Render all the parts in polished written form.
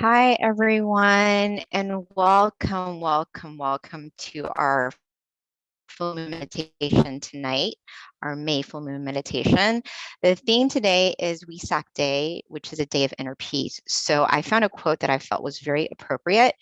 Hi, everyone, and welcome to our full moon meditation tonight, our May full moon meditation. The theme today is Vesak Day, which is a day of inner peace. So I found a quote that I felt was very appropriate,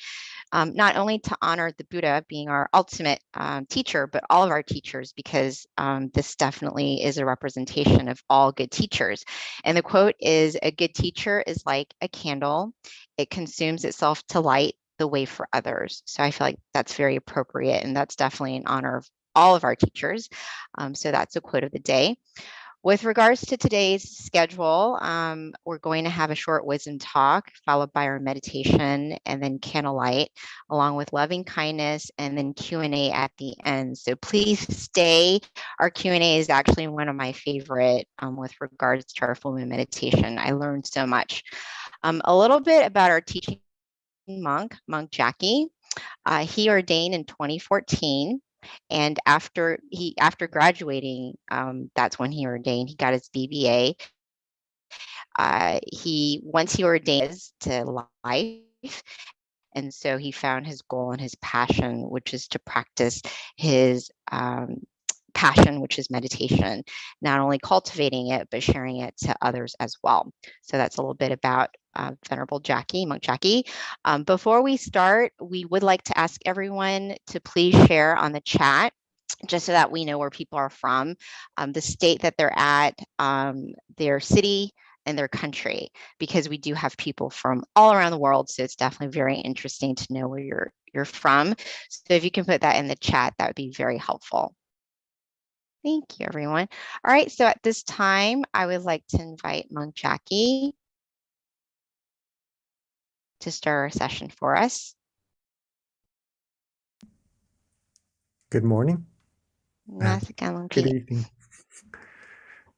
not only to honor the Buddha being our ultimate teacher, but all of our teachers, because this definitely is a representation of all good teachers. And the quote is, "A good teacher is like a candle. It consumes itself to light the way for others." So I feel like that's very appropriate, and that's definitely in honor of all of our teachers. So that's a quote of the day. With regards to today's schedule, we're going to have a short wisdom talk followed by our meditation and then candlelight, along with loving kindness and then Q&A at the end. So please stay. Our Q&A is actually one of my favorite with regards to our full moon meditation. I learned so much. A little bit about our teaching monk Jackie. He ordained in 2014. And after graduating, that's when he ordained. He got his BBA. Once he ordained to life, and so he found his goal and his passion, which is to practice his passion, which is meditation, not only cultivating it, but sharing it to others as well. So that's a little bit about Venerable Jackie, Monk Jackie. Before we start, we would like to ask everyone to please share on the chat, just so that we know where people are from, the state that they're at, their city, and their country, because we do have people from all around the world. So it's definitely very interesting to know where you're from. So if you can put that in the chat, that would be very helpful. Thank you, everyone. All right, so at this time, I would like to invite Monk Jackie to start our session for us. Good morning. Good evening.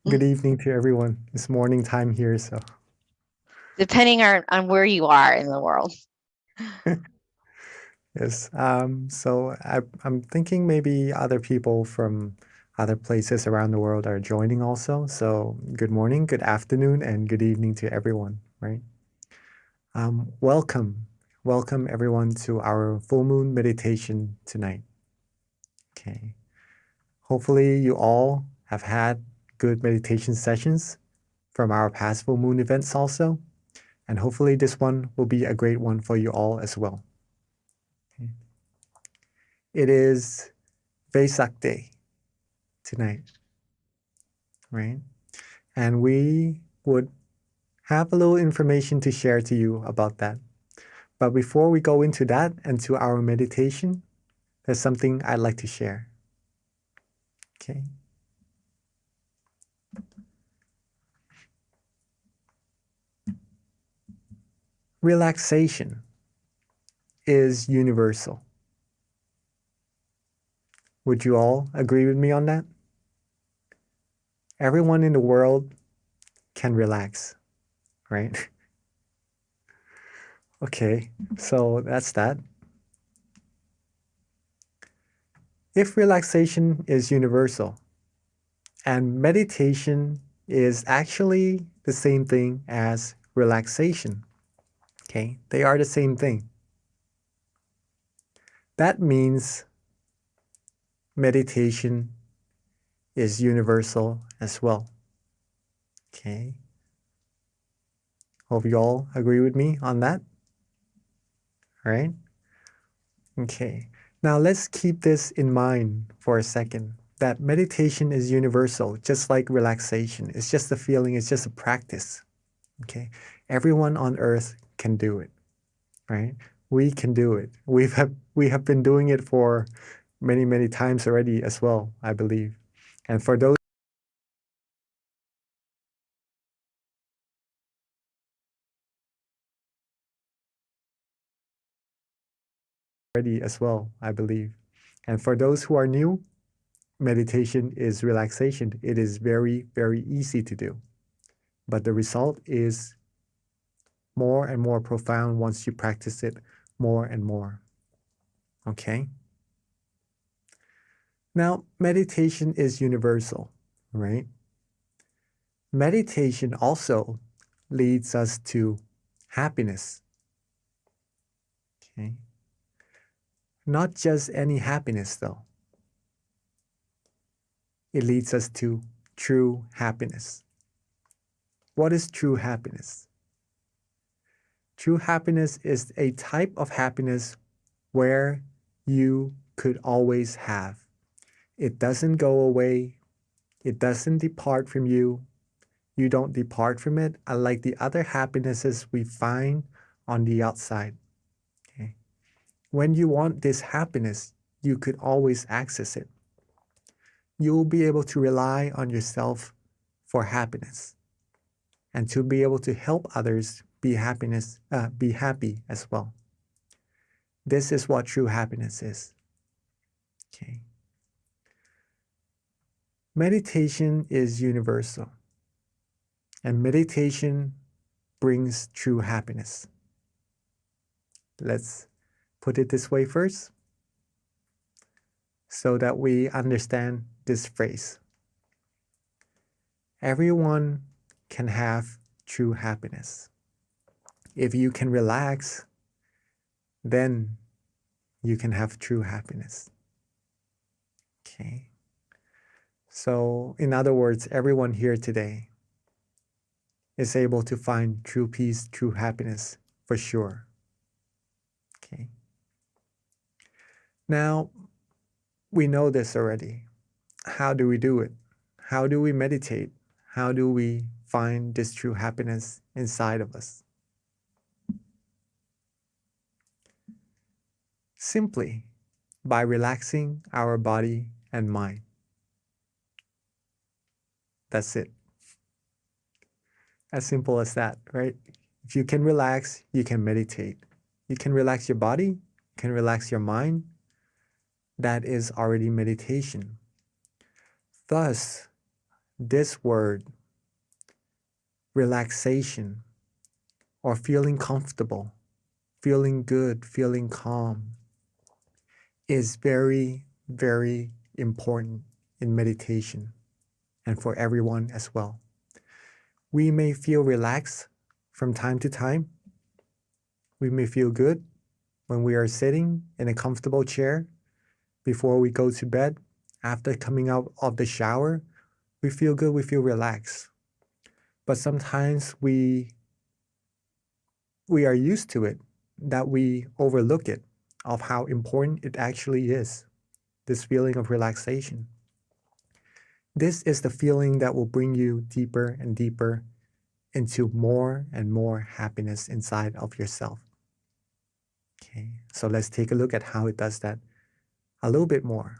Good evening to everyone. It's morning time here, so. Depending on where you are in the world. Yes. So I'm thinking maybe other people from other places around the world are joining also. So good morning, good afternoon, and good evening to everyone, right? Welcome everyone to our full moon meditation tonight. Okay. Hopefully you all have had good meditation sessions from our past full moon events also. And hopefully this one will be a great one for you all as well. Okay. It is Vesak Day tonight, right? And we would have a little information to share to you about that. But before we go into that and to our meditation, there's something I'd like to share. Okay. Relaxation is universal. Would you all agree with me on that? Everyone in the world can relax, right? Okay, so that's that. If relaxation is universal, and meditation is actually the same thing as relaxation, okay? They are the same thing. That means meditation is universal as well, okay? Hope you all agree with me on that, all right? Okay, now let's keep this in mind for a second, that meditation is universal, just like relaxation. It's just a feeling, it's just a practice, okay? Everyone on earth can do it, right? We can do it. We have been doing it for many times already as well, I believe. And for those already as well, I believe. And for those who are new, meditation is relaxation. It is very easy to do. But the result is more and more profound once you practice it more and more. Okay? Now, meditation is universal, right? Meditation also leads us to happiness, Okay. Not just any happiness, though. It leads us to true happiness. What is true happiness? True happiness is a type of happiness where you could always have. It doesn't go away. It doesn't depart from you. You don't depart from it, unlike the other happinesses we find on the outside. Okay? When you want this happiness, you could always access it. You will be able to rely on yourself for happiness and to be able to help others be happy as well. This is what true happiness is. Okay. Meditation is universal, and meditation brings true happiness. Let's put it this way first, so that we understand this phrase. Everyone can have true happiness. If you can relax, then you can have true happiness. Okay. So, in other words, everyone here today is able to find true peace, true happiness for sure. Okay. Now, we know this already. How do we do it? How do we meditate? How do we find this true happiness inside of us? Simply by relaxing our body and mind. That's it. As simple as that, right? If you can relax, you can meditate. You can relax your body, you can relax your mind. That is already meditation. Thus, this word, relaxation, or feeling comfortable, feeling good, feeling calm, is very, very important in meditation and for everyone as well. We may feel relaxed from time to time. We may feel good when we are sitting in a comfortable chair before we go to bed. After coming out of the shower, we feel good, we feel relaxed. But sometimes we are used to it, that we overlook it, of how important it actually is, this feeling of relaxation. This is the feeling that will bring you deeper and deeper into more and more happiness inside of yourself. Okay, so let's take a look at how it does that a little bit more.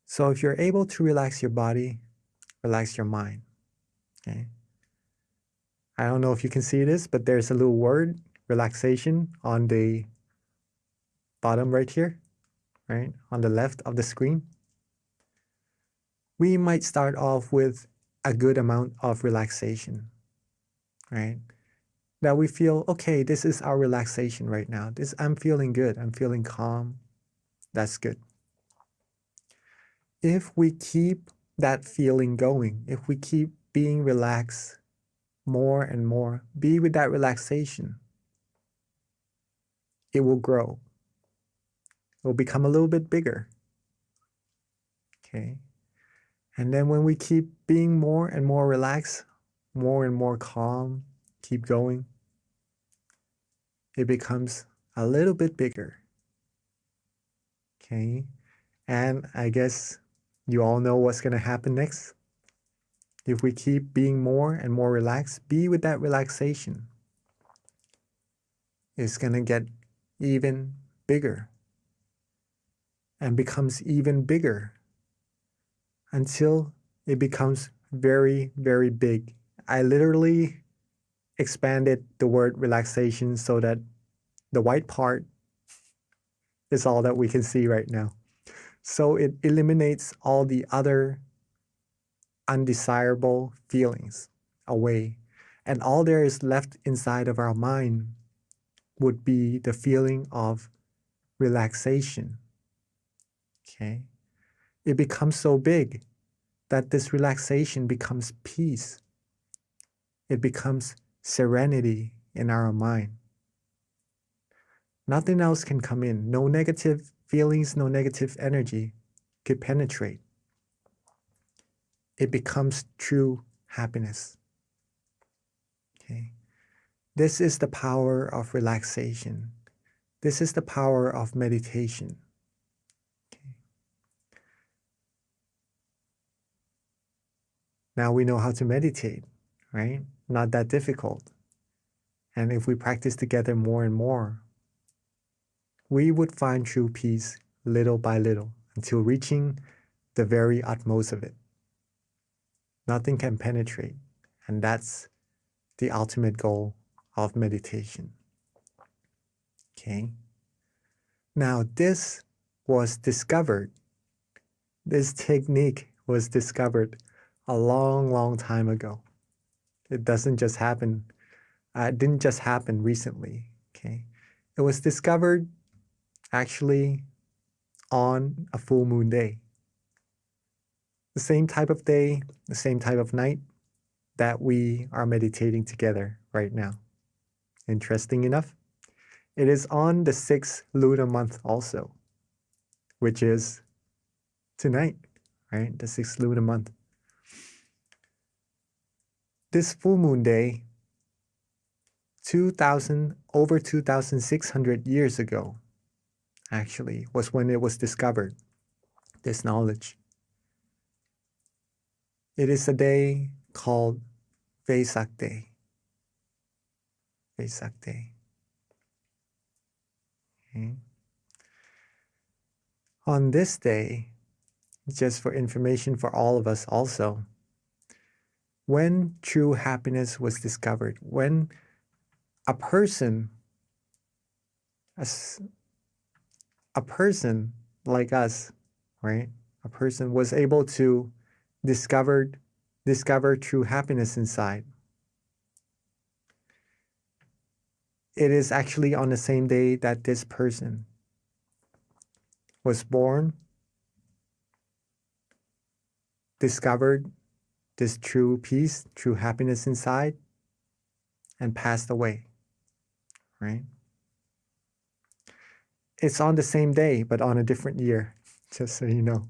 So if you're able to relax your body, relax your mind. Okay. I don't know if you can see this, but there's a little word, relaxation, on the bottom right here, right? On the left of the screen. We might start off with a good amount of relaxation, right? That we feel, okay, this is our relaxation right now. I'm feeling good. I'm feeling calm. That's good. If we keep that feeling going, if we keep being relaxed more and more, be with that relaxation, it will grow. It will become a little bit bigger. Okay. And then when we keep being more and more relaxed, more and more calm, keep going, it becomes a little bit bigger. Okay. And I guess you all know what's going to happen next. If we keep being more and more relaxed, be with that relaxation, it's going to get even bigger and becomes even bigger until it becomes very, very big. I literally expanded the word relaxation so that the white part is all that we can see right now. So it eliminates all the other undesirable feelings away. And all there is left inside of our mind would be the feeling of relaxation. Okay? It becomes so big that this relaxation becomes peace. It becomes serenity in our mind. Nothing else can come in. No negative feelings, no negative energy could penetrate. It becomes true happiness. Okay. This is the power of relaxation. This is the power of meditation. Okay. Now we know how to meditate, right? Not that difficult. And if we practice together more and more, we would find true peace little by little until reaching the very utmost of it. Nothing can penetrate, and that's the ultimate goal of meditation. Okay. Now this was discovered. This technique was discovered a long, long time ago. It doesn't just happen. It didn't just happen recently. Okay. It was discovered actually on a full moon day. The same type of day, the same type of night that we are meditating together right now. Interesting enough, it is on the 6th lunar month also, which is tonight, right? The 6th lunar month. This full moon day, over 2,600 years ago, actually, was when it was discovered, this knowledge. It is a day called Vesak Day. Vesak Day. Okay. On this day, just for information for all of us also, when true happiness was discovered, when a person like us, right? A person was able to discover true happiness inside. It is actually on the same day that this person was born, discovered this true peace, true happiness inside, and passed away, right? It's on the same day, but on a different year, just so you know.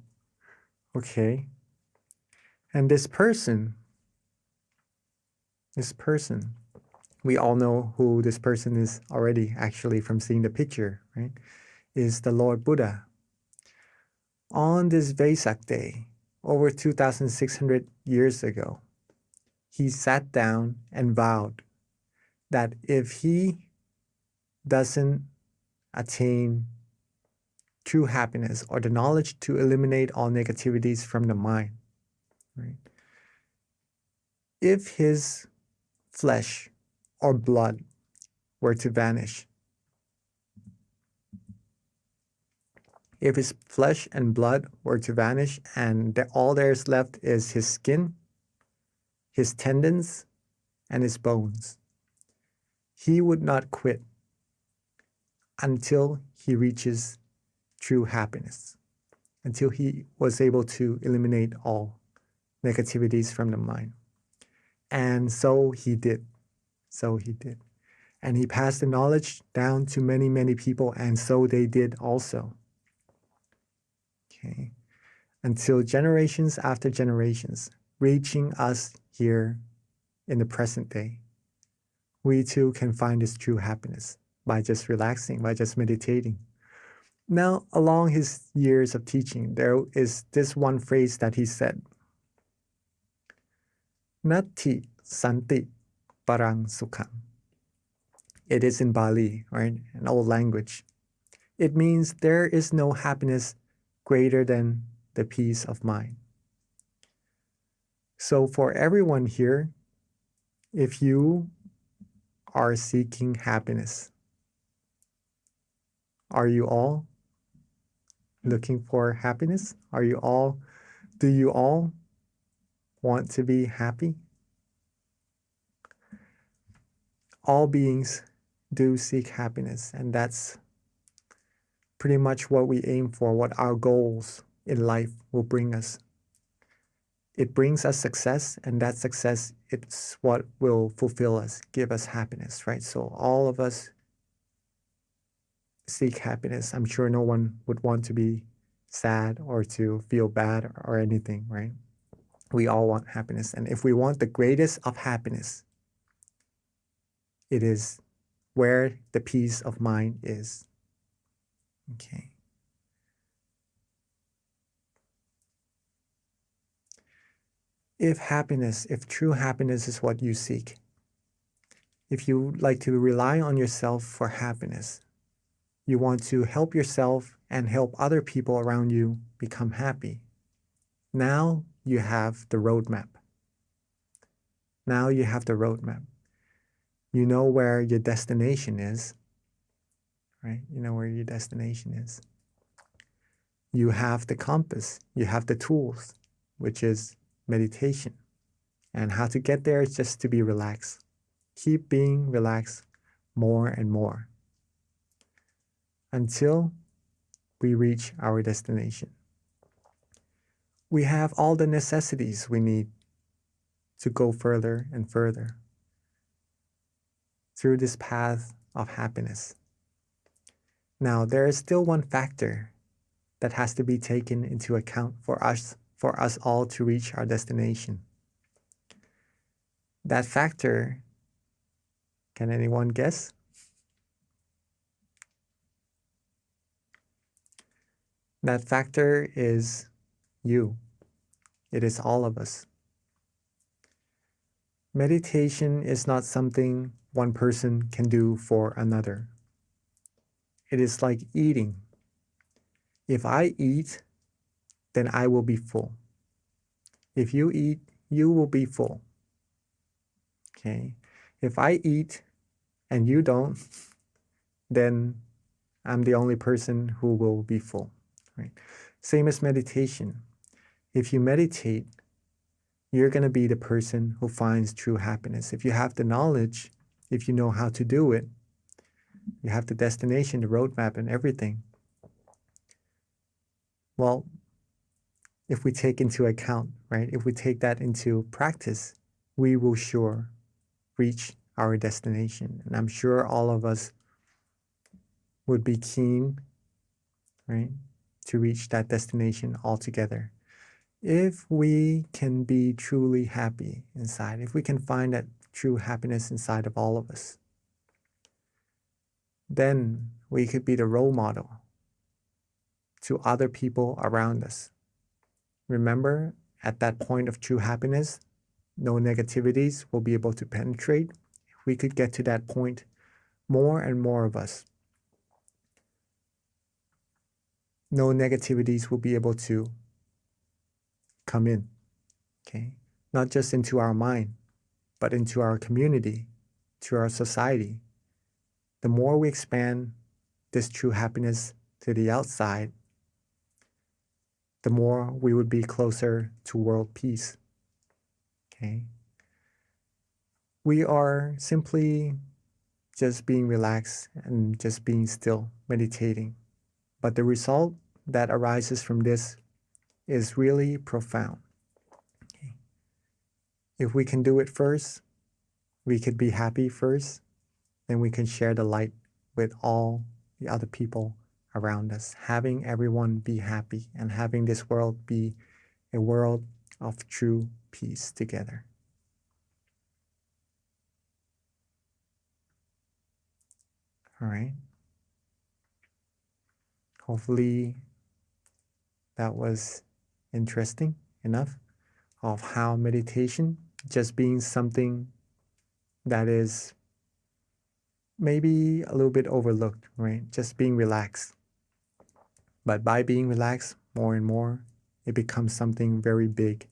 Okay. And this person, we all know who this person is already, actually, from seeing the picture, right? Is the Lord Buddha. On this Vesak day, over 2,600 years ago, he sat down and vowed that if he doesn't attain true happiness or the knowledge to eliminate all negativities from the mind, right? If his flesh or blood were to vanish, if his flesh and blood were to vanish and all there's left is his skin, his tendons, and his bones, he would not quit until he reaches true happiness, until he was able to eliminate all negativities from the mind. And so he did. And he passed the knowledge down to many, many people, and so they did also. Okay. Until generations after generations, reaching us here in the present day, we too can find this true happiness by just relaxing, by just meditating. Now, along his years of teaching, there is this one phrase that he said, Nati Santi Parang Sukham. It is in Bali, right? An old language. It means there is no happiness greater than the peace of mind. So for everyone here, if you are seeking happiness, are you all looking for happiness? Do you all want to be happy? All beings do seek happiness, and that's pretty much what we aim for, what our goals in life will bring us. It brings us success, and that success, it's what will fulfill us, give us happiness, right? So all of us seek happiness. I'm sure no one would want to be sad or to feel bad or anything, right? We all want happiness. And if we want the greatest of happiness, it is where the peace of mind is. Okay. If true happiness is what you seek, if you like to rely on yourself for happiness, you want to help yourself and help other people around you become happy. Now you have the roadmap. Now you have the roadmap. You know where your destination is, right? You know where your destination is. You have the compass. You have the tools, which is meditation. And how to get there is just to be relaxed. Keep being relaxed more and more until we reach our destination. We have all the necessities we need to go further and further through this path of happiness. Now, there is still one factor that has to be taken into account for us all to reach our destination. That factor, can anyone guess? That factor is you. It is all of us. Meditation is not something one person can do for another. It is like eating. If I eat, then I will be full. If you eat, you will be full. Okay? If I eat and you don't, then I'm the only person who will be full. Right? Same as meditation. If you meditate, you're going to be the person who finds true happiness. If you have the knowledge, if you know how to do it, you have the destination, the roadmap, and everything. Well, if we take into account, right, if we take that into practice, we will sure reach our destination. And I'm sure all of us would be keen, right, to reach that destination altogether. If we can be truly happy inside, if we can find that true happiness inside of all of us, then we could be the role model to other people around us. Remember, at that point of true happiness, no negativities will be able to penetrate. If we could get to that point, more and more of us, no negativities will be able to come in, okay? Not just into our mind, but into our community, to our society. The more we expand this true happiness to the outside, the more we would be closer to world peace, okay? We are simply just being relaxed and just being still, meditating. But the result that arises from this is really profound. Okay. If we can do it first, we could be happy first, then we can share the light with all the other people around us, having everyone be happy and having this world be a world of true peace together. All right. Hopefully that was interesting enough of how meditation just being something that is maybe a little bit overlooked, right? Just being relaxed. But by being relaxed more and more, it becomes something very big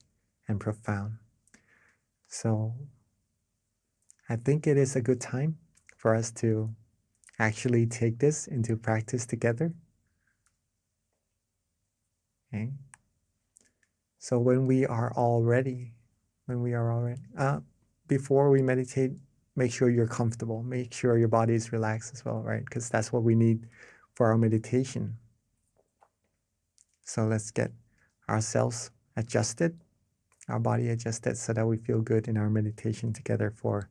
and profound. So I think it is a good time for us to actually take this into practice together. Okay. So when we are all ready, before we meditate, make sure you're comfortable. Make sure your body is relaxed as well, right? Because that's what we need for our meditation. So let's get ourselves adjusted, our body adjusted, so that we feel good in our meditation together for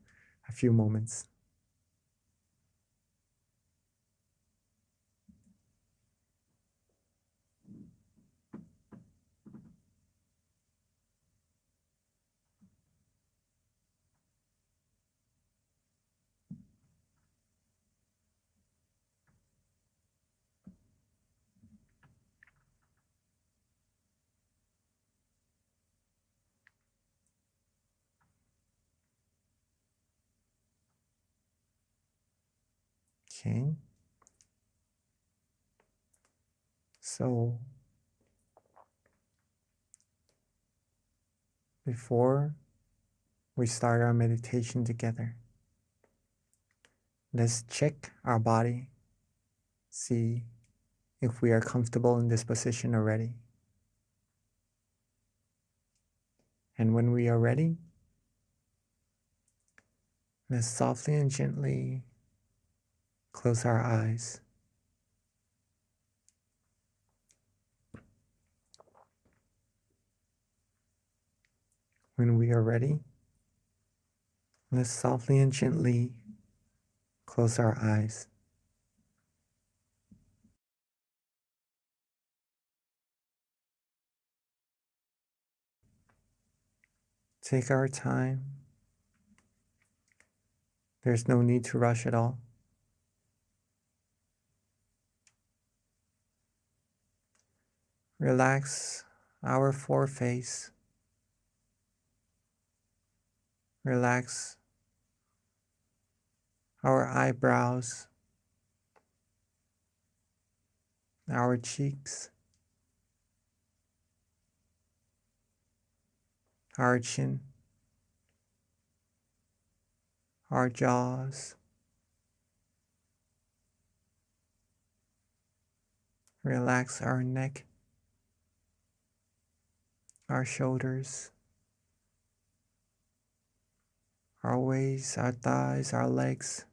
a few moments. Okay. So before we start our meditation together, let's check our body, see if we are comfortable in this position already. And when we are ready, let's softly and gently close our eyes. When we are ready, let's softly and gently close our eyes. Take our time. There's no need to rush at all. Relax our foreface. Relax our eyebrows, our cheeks, our chin, our jaws. Relax our neck, our shoulders, our waist, our thighs, our legs,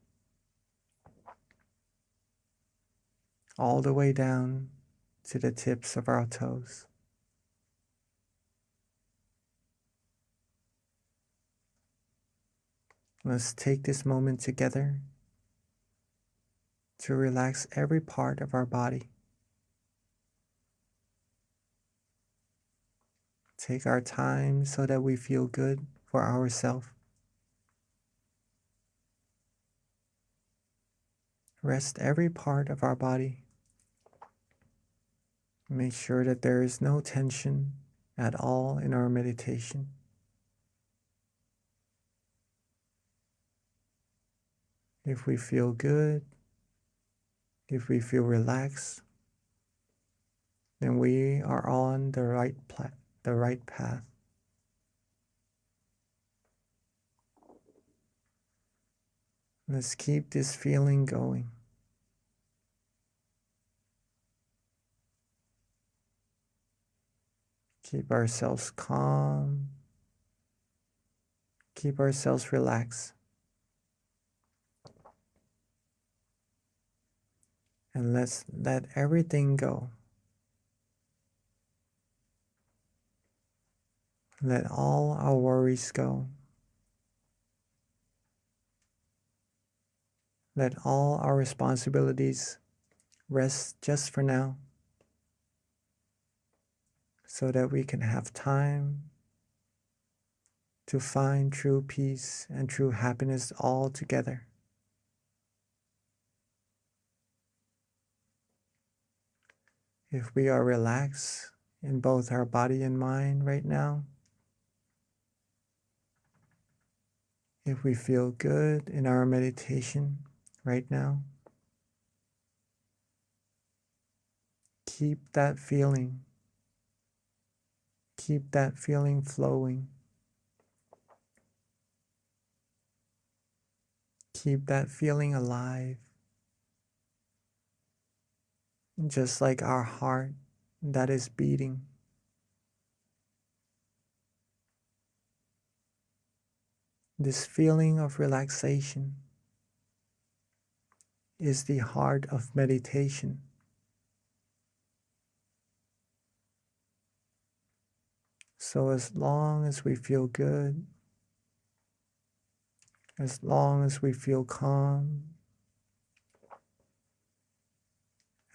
all the way down to the tips of our toes. Let's take this moment together to relax every part of our body. Take our time so that we feel good for ourselves. Rest every part of our body. Make sure that there is no tension at all in our meditation. If we feel good, if we feel relaxed, then we are on the right path. Let's keep this feeling going. Keep ourselves calm. Keep ourselves relaxed. And let's let everything go. Let all our worries go. Let all our responsibilities rest just for now, so that we can have time to find true peace and true happiness all together. If we are relaxed in both our body and mind right now, if we feel good in our meditation right now, keep that feeling. Keep that feeling flowing. Keep that feeling alive. Just like our heart that is beating. This feeling of relaxation is the heart of meditation. So as long as we feel good, as long as we feel calm,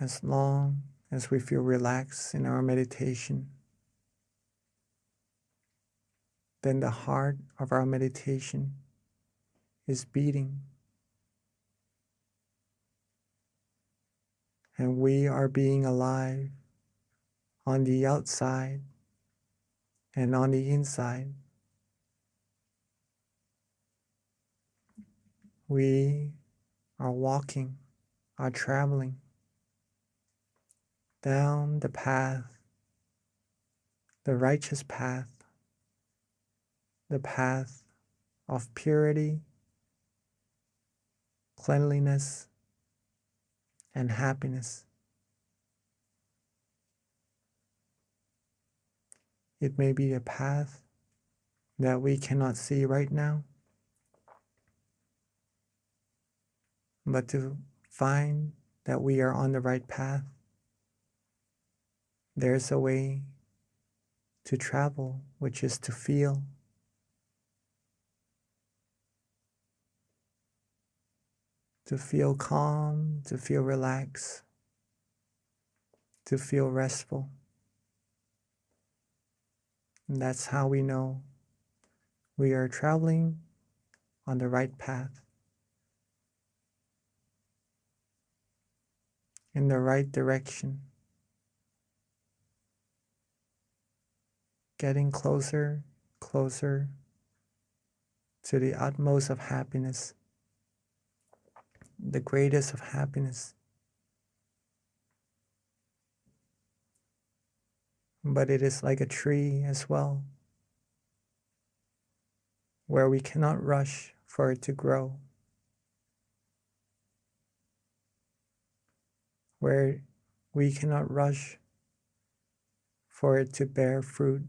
as long as we feel relaxed in our meditation, then the heart of our meditation is beating. And we are being alive on the outside and on the inside. We are walking are traveling down the path, the righteous path, the path of purity, cleanliness, and happiness. It may be a path that we cannot see right now, but to find that we are on the right path, there's a way to travel, which is to feel. To feel calm, to feel relaxed, to feel restful. And that's how we know we are traveling on the right path, in the right direction, getting closer, closer to the utmost of happiness, the greatest of happiness. But it is like a tree as well, where we cannot rush for it to grow, where we cannot rush for it to bear fruit.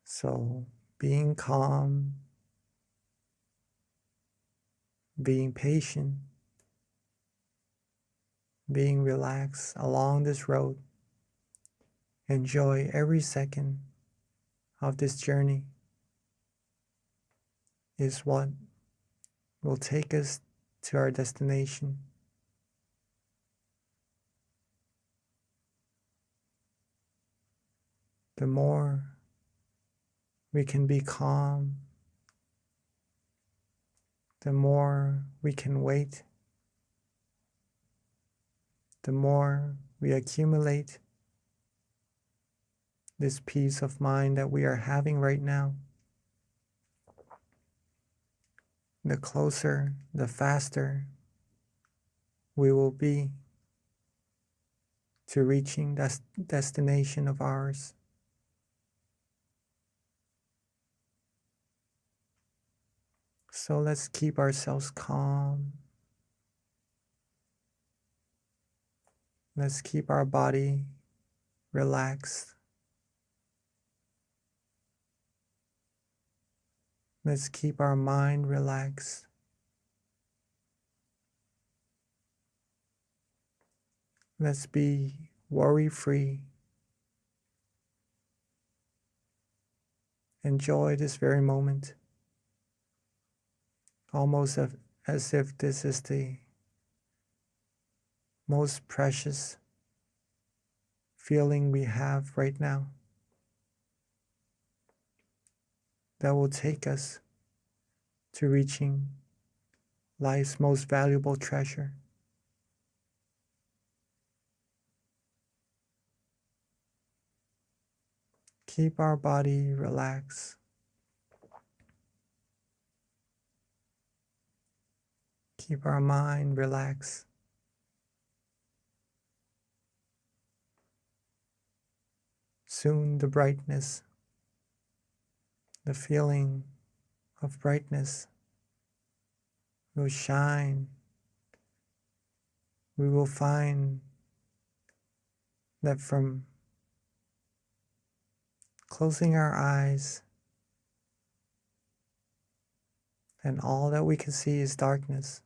So being calm, being patient, being relaxed along this road, enjoy every second of this journey is what will take us to our destination. The more we can be calm, the more we can wait, the more we accumulate this peace of mind that we are having right now, the closer, the faster we will be to reaching that destination of ours. So let's keep ourselves calm. Let's keep our body relaxed. Let's keep our mind relaxed. Let's be worry-free. Enjoy this very moment, almost as if this is the most precious feeling we have right now, that will take us to reaching life's most valuable treasure. Keep our body relaxed. Keep our mind relaxed. Soon the brightness, the feeling of brightness will shine. We will find that from closing our eyes and all that we can see is darkness,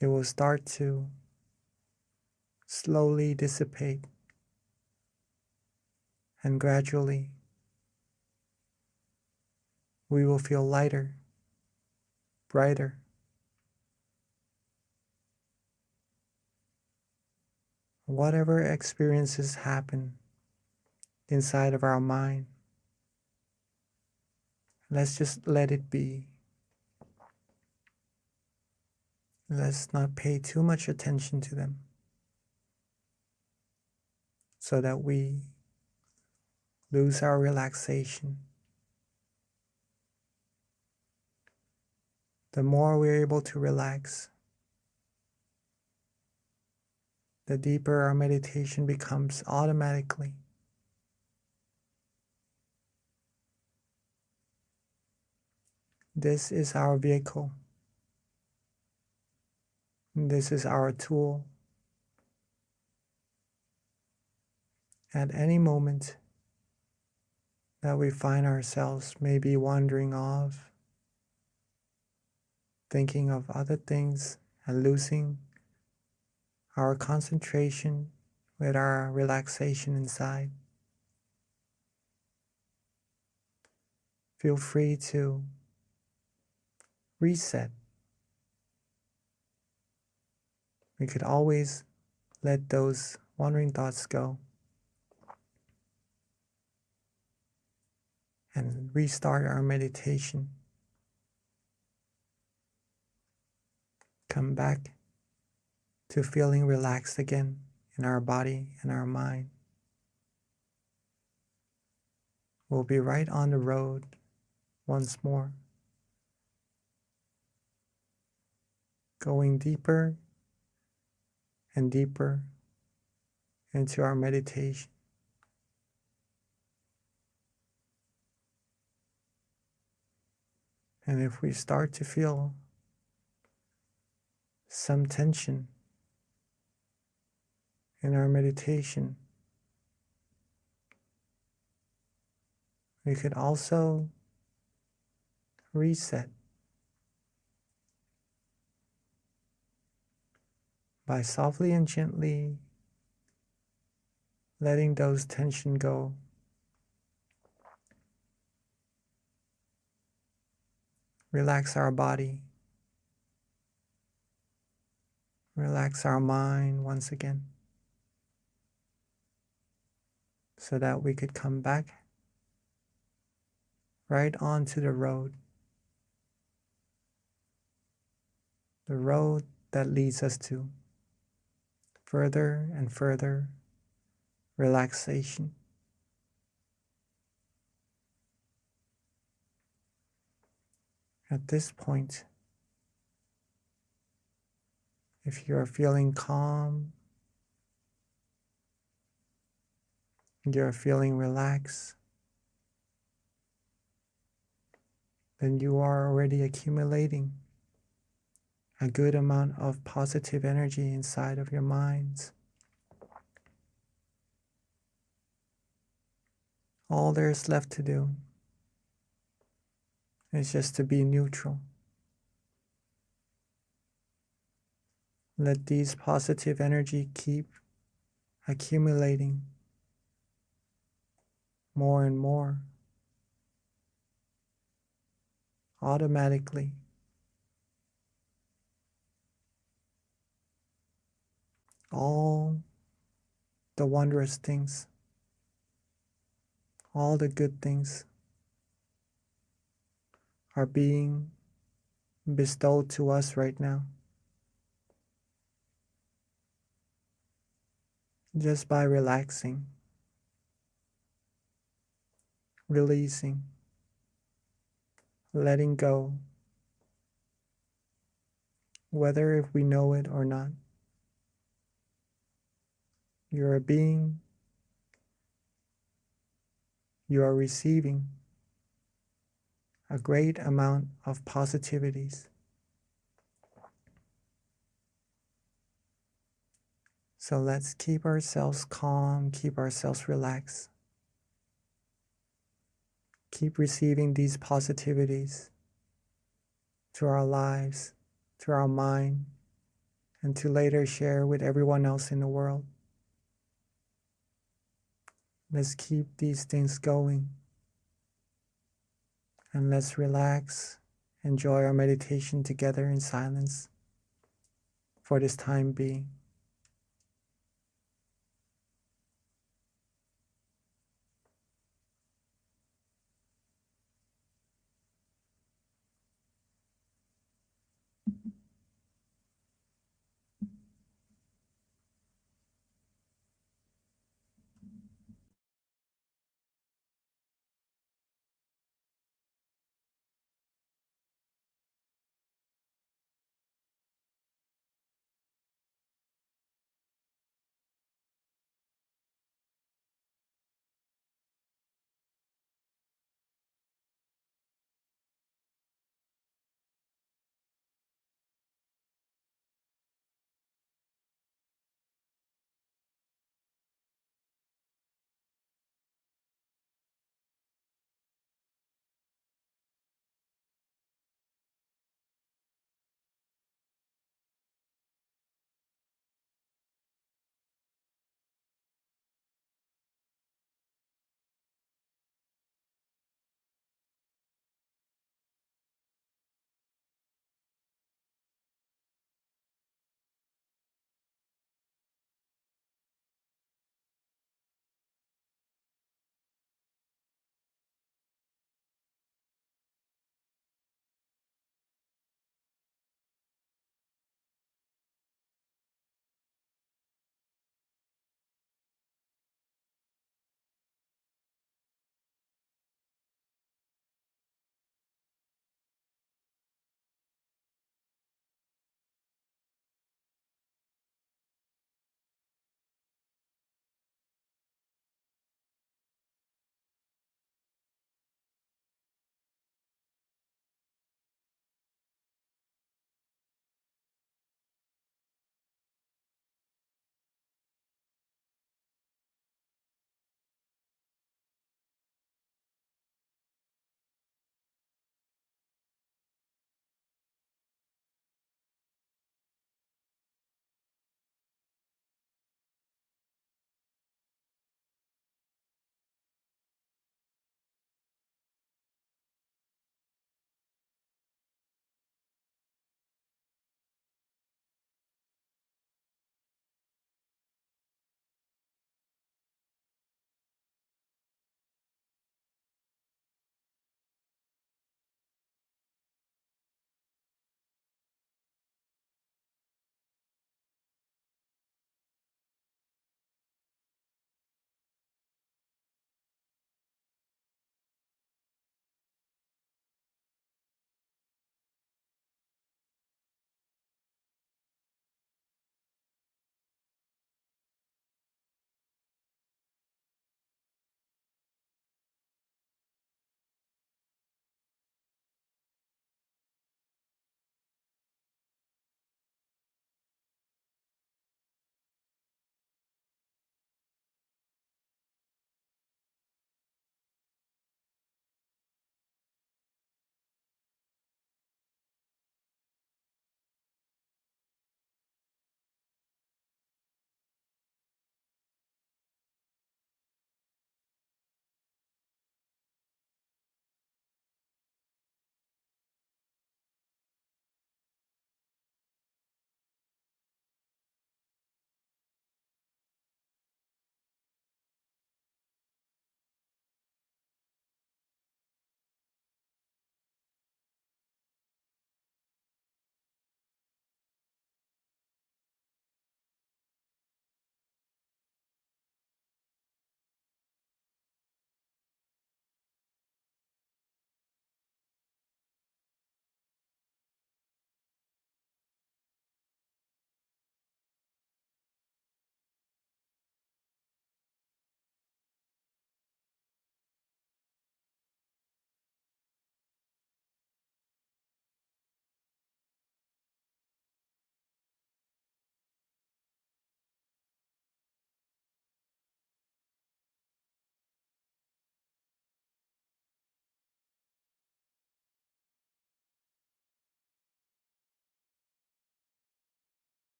it will start to slowly dissipate, and gradually we will feel lighter, brighter. Whatever experiences happen inside of our mind, let's just let it be. Let's not pay too much attention to them, so that we lose our relaxation, the more we're able to relax, the deeper our meditation becomes automatically. This is our vehicle. This is our tool. At any moment that we find ourselves maybe wandering off, thinking of other things and losing our concentration with our relaxation inside, feel free to reset. We could always let those wandering thoughts go and restart our meditation. Come back to feeling relaxed again in our body and our mind. We'll be right on the road once more, going deeper and deeper into our meditation. And if we start to feel some tension in our meditation, we could also reset by softly and gently letting those tension go. Relax our body. Relax our mind once again, so that we could come back right onto the road that leads us to further and further relaxation. At this point, if you're feeling calm, you're feeling relaxed, then you are already accumulating a good amount of positive energy inside of your minds. All there's left to do is just to be neutral. Let these positive energy keep accumulating more and more automatically. All the wondrous things, all the good things are being bestowed to us right now, just by relaxing, releasing, letting go, whether if we know it or not. You're a being, you are receiving a great amount of positivities. So let's keep ourselves calm, keep ourselves relaxed. Keep receiving these positivities to our lives, to our mind, and to later share with everyone else in the world. Let's keep these things going. And let's relax, enjoy our meditation together in silence for this time being.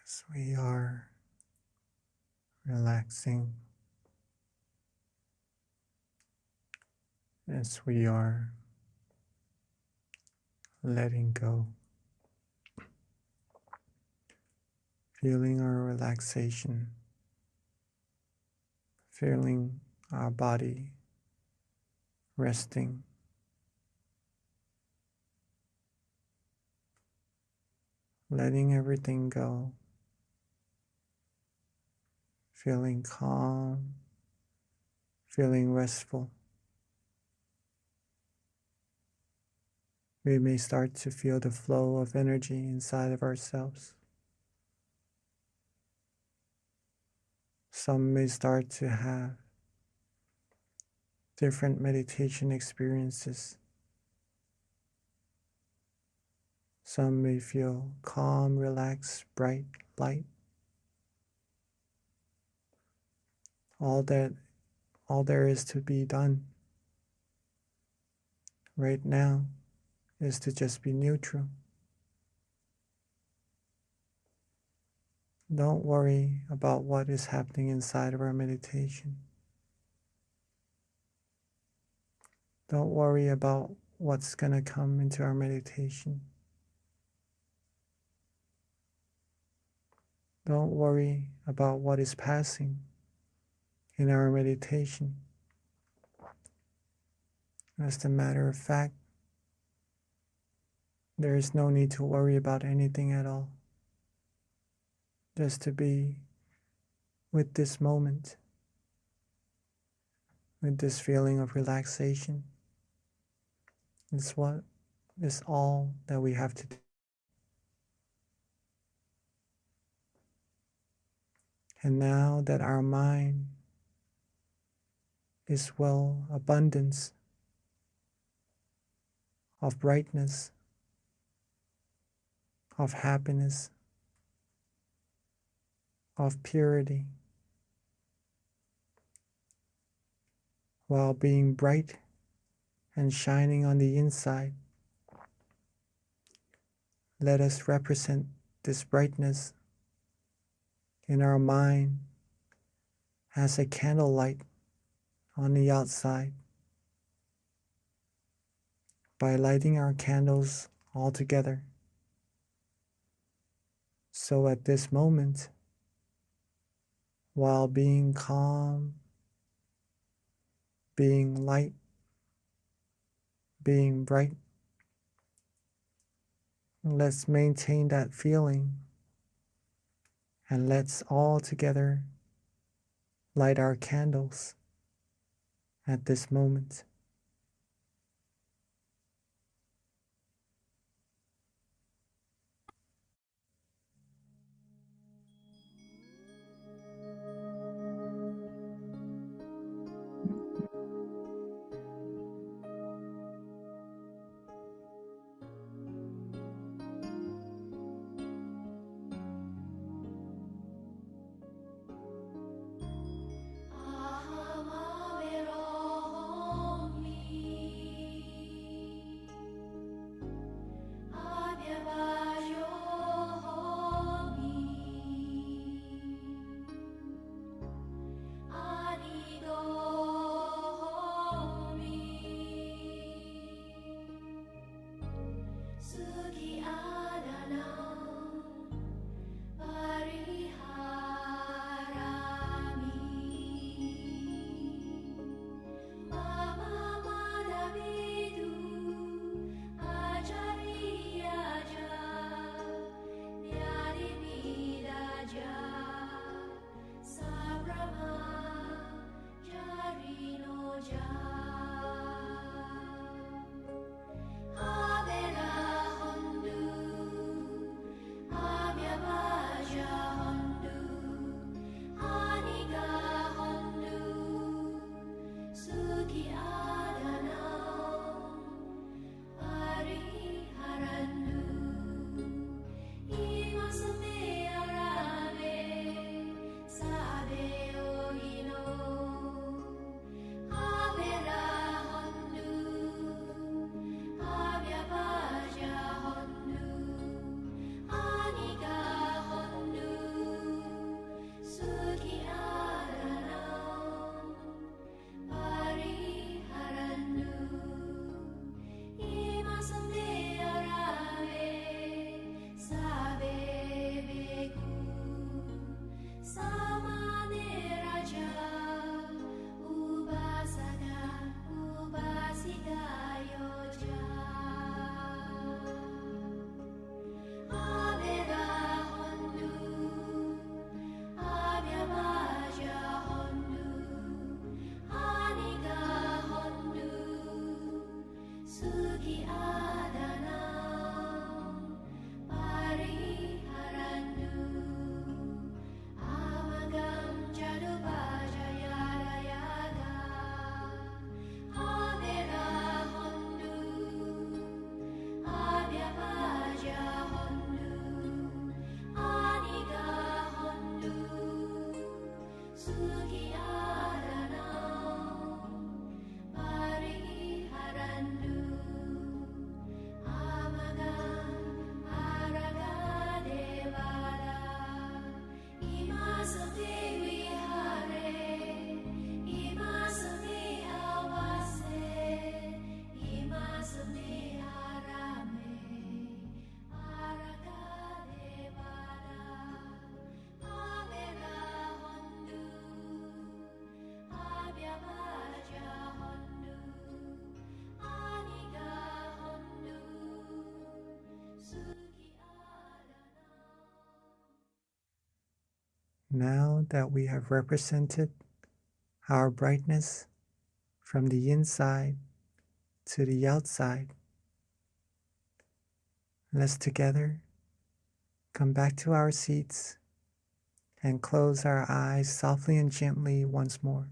as we are relaxing, as we are letting go, feeling our relaxation, feeling our body resting, letting everything go, feeling calm, feeling restful. We may start to feel the flow of energy inside of ourselves. Some may start to have different meditation experiences. Some may feel calm, relaxed, bright, light. All there is to be done right now is to just be neutral. Don't worry about what is happening inside of our meditation. Don't worry about what's going to come into our meditation. Don't worry about what is passing in our meditation. As a matter of fact, there is no need to worry about anything at all. Just to be with this moment, with this feeling of relaxation, is all that we have to do. And now that our mind is well abundance of brightness, of happiness, of purity, while being bright and shining on the inside, let us represent this brightness in our mind as a candlelight on the outside by lighting our candles all together. So at this moment, while being calm, being light, being bright, let's maintain that feeling, and let's all together light our candles at this moment. Now that we have represented our brightness from the inside to the outside, let's together come back to our seats and close our eyes softly and gently once more.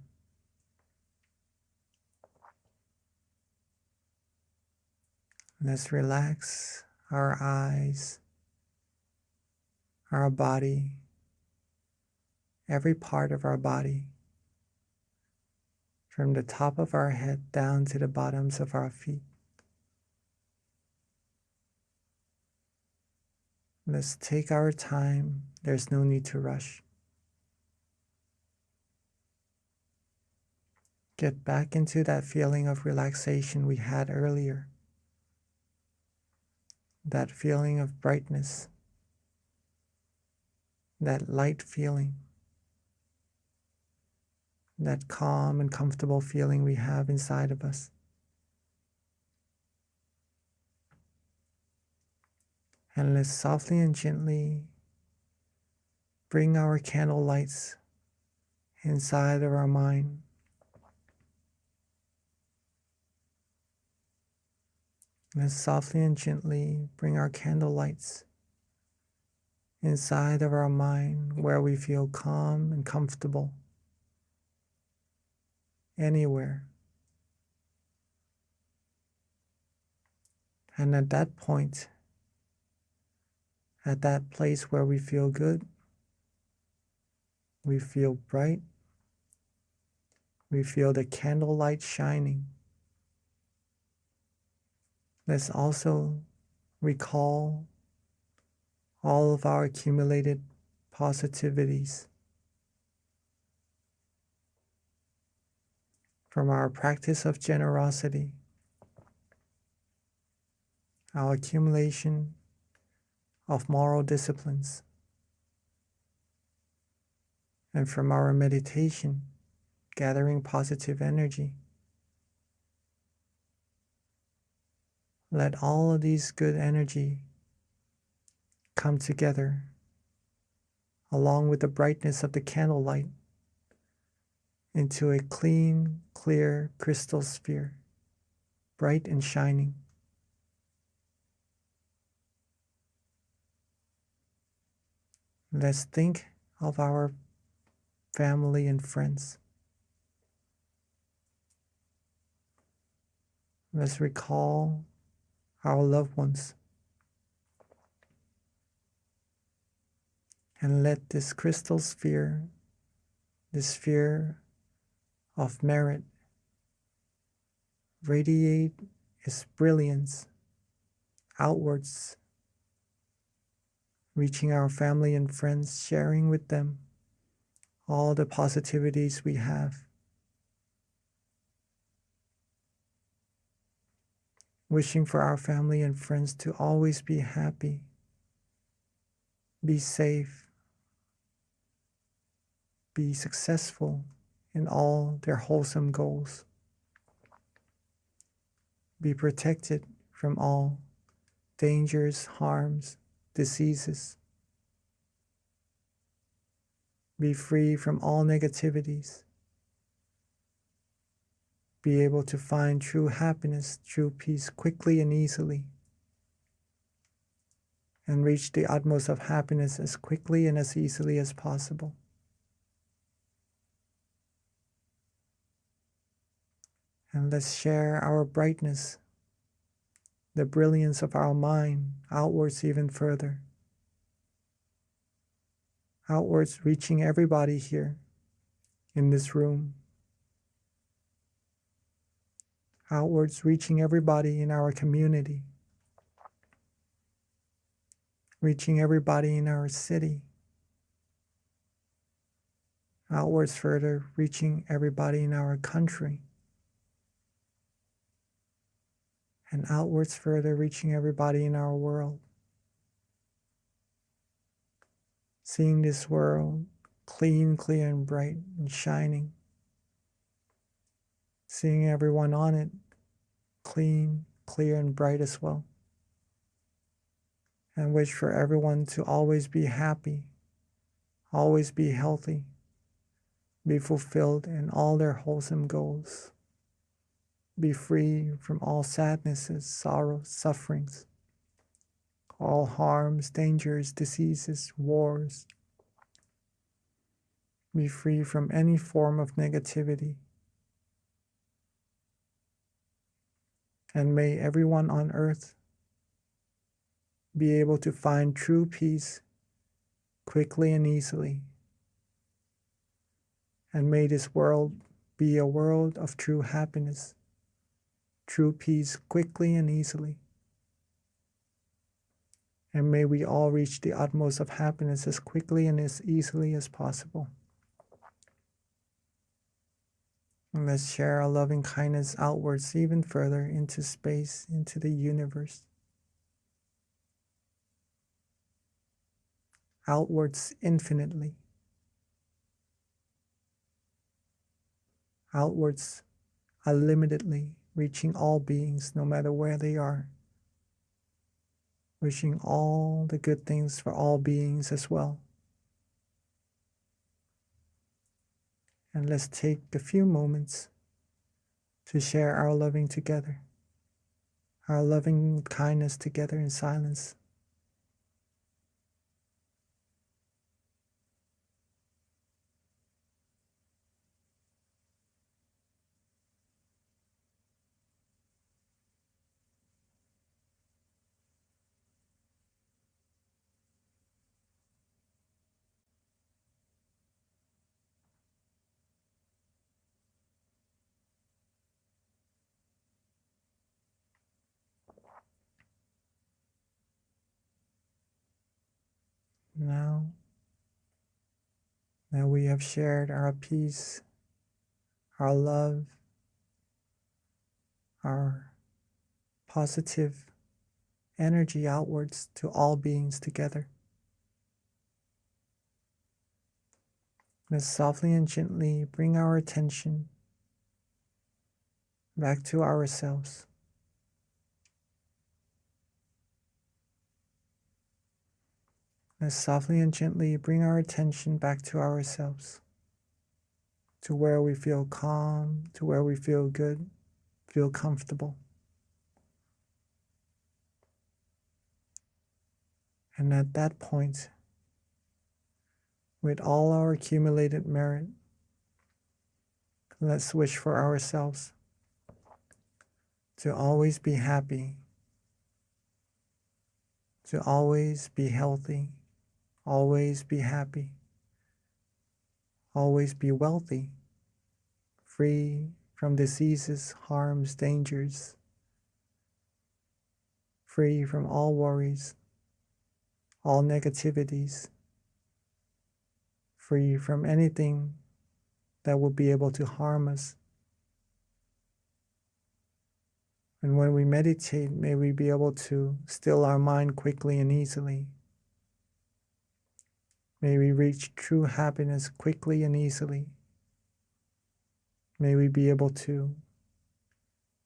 Let's relax our eyes, our body, every part of our body, from the top of our head down to the bottoms of our feet. Let's take our time. There's no need to rush. Get back into that feeling of relaxation we had earlier, that feeling of brightness, that light feeling, that calm and comfortable feeling we have inside of us. And let's softly and gently bring our candle lights inside of our mind. Let's softly and gently bring our candle lights inside of our mind where we feel calm and comfortable. Anywhere. And at that point, at that place where we feel good, we feel bright, we feel the candlelight shining. Let's also recall all of our accumulated positivities from our practice of generosity, our accumulation of moral disciplines, and from our meditation, gathering positive energy. Let all of these good energy come together along with the brightness of the candlelight into a clean, clear crystal sphere, bright and shining. Let's think of our family and friends. Let's recall our loved ones. And let this crystal sphere, this sphere of merit, radiate its brilliance outwards, reaching our family and friends, sharing with them all the positivities we have. Wishing for our family and friends to always be happy, be safe, be successful in all their wholesome goals, be protected from all dangers, harms, diseases, be free from all negativities, be able to find true happiness, true peace quickly and easily, and reach the utmost of happiness as quickly and as easily as possible. And let's share our brightness, the brilliance of our mind outwards even further. Outwards, reaching everybody here in this room. Outwards, reaching everybody in our community. Reaching everybody in our city. Outwards further, reaching everybody in our country. And outwards further, reaching everybody in our world. Seeing this world clean, clear, and bright and shining. Seeing everyone on it clean, clear, and bright as well. And wish for everyone to always be happy, always be healthy, be fulfilled in all their wholesome goals, be free from all sadnesses, sorrows, sufferings, all harms, dangers, diseases, wars. Be free from any form of negativity. And may everyone on earth be able to find true peace quickly and easily. And may this world be a world of true happiness, true peace quickly and easily. And may we all reach the utmost of happiness as quickly and as easily as possible. And let's share our loving kindness outwards even further into space, into the universe. Outwards infinitely. Outwards unlimitedly, reaching all beings no matter where they are. Wishing all the good things for all beings as well. And let's take a few moments to share our loving together, our loving kindness together in silence. Now that we have shared our peace, our love, our positive energy outwards to all beings together, let's softly and gently bring our attention back to ourselves. Let's softly and gently bring our attention back to ourselves, to where we feel calm, to where we feel good, feel comfortable. And at that point, with all our accumulated merit, let's wish for ourselves to always be happy, to always be healthy, always be happy, always be wealthy, free from diseases, harms, dangers, free from all worries, all negativities, free from anything that will be able to harm us. And when we meditate, may we be able to still our mind quickly and easily. May we reach true happiness quickly and easily. May we be able to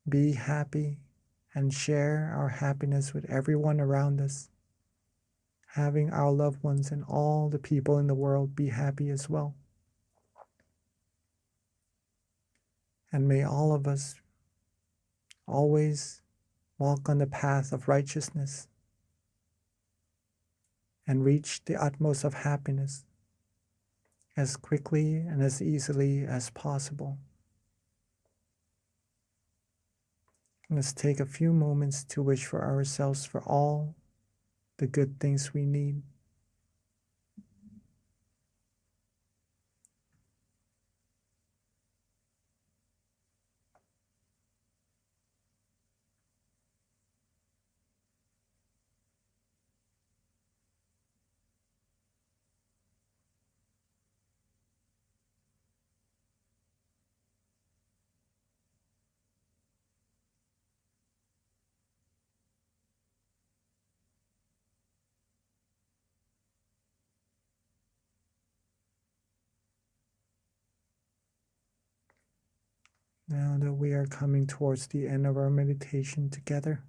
be happy and share our happiness with everyone around us, having our loved ones and all the people in the world be happy as well. And may all of us always walk on the path of righteousness and reach the utmost of happiness as quickly and as easily as possible. Let's take a few moments to wish for ourselves for all the good things we need. Now that we are coming towards the end of our meditation together,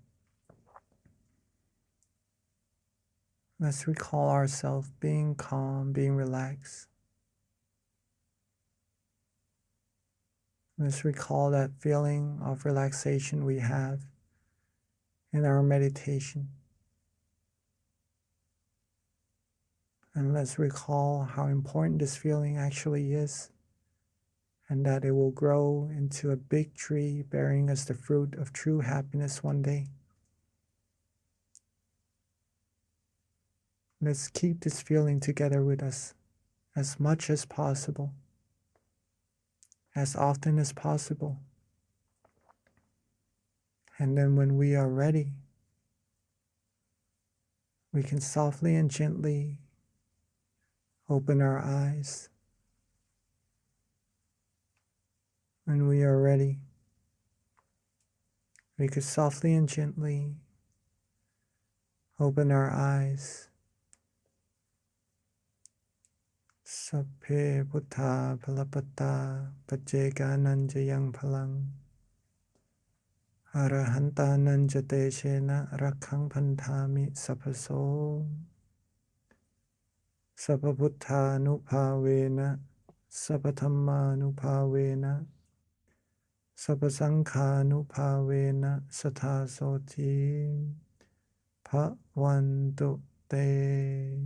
Let's recall ourselves being calm, being relaxed. Let's recall that feeling of relaxation we have in our meditation. And let's recall how important this feeling actually is, and that it will grow into a big tree bearing us the fruit of true happiness one day. Let's keep this feeling together with us as much as possible, as often as possible. And then when we are ready, we can softly and gently open our eyes. When we are ready, we could softly and gently open our eyes. Sapphe Buddha Palapata Pajjeka Nanjayang Palang Arahanta Nanjate Shena Rakhang Pantami Sapaso Sapabuddha Nupavena Sapathamma Nupavena Sapasangha Nupavena Sathasoti Bhavantu Te.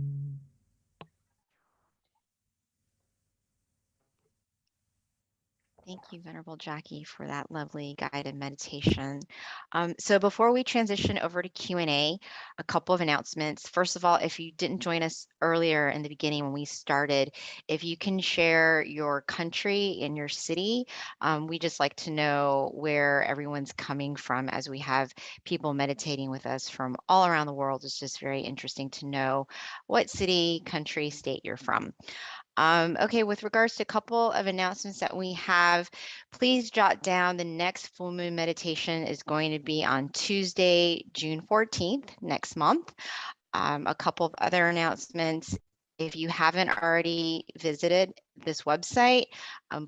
Thank you, Venerable Jackie, for that lovely guided meditation. So before we transition over to Q&A, a couple of announcements. First of all, if you didn't join us earlier in the beginning when we started, if you can share your country and your city, we just like to know where everyone's coming from as we have people meditating with us from all around the world. It's just very interesting to know what city, country, state you're from. Okay, with regards to a couple of announcements that we have, please jot down the next full moon meditation is going to be on Tuesday, June 14th, next month. A couple of other announcements. If you haven't already visited this website,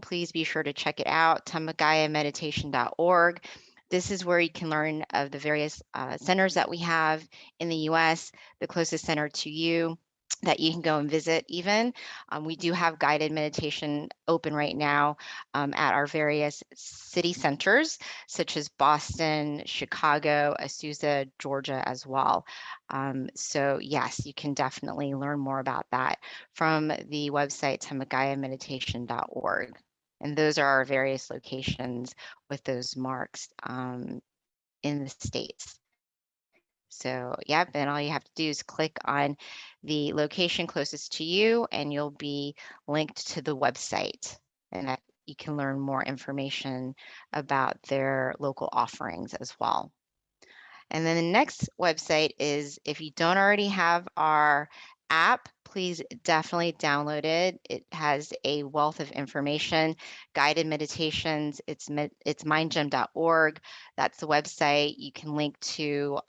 please be sure to check it out, tamagayameditation.org. This is where you can learn of the various centers that we have in the US, the closest center to you that you can go and visit even. We do have guided meditation open right now at our various city centers, such as Boston, Chicago, Azusa, Georgia as well. So yes, you can definitely learn more about that from the website tamagayameditation.org. And those are our various locations with those marks in the States. So yep, and all you have to do is click on the location closest to you and you'll be linked to the website, and that you can learn more information about their local offerings as well. And then the next website is, if you don't already have our app, please definitely download it. It has a wealth of information, guided meditations. It's mindgem.org. That's the website. You can link to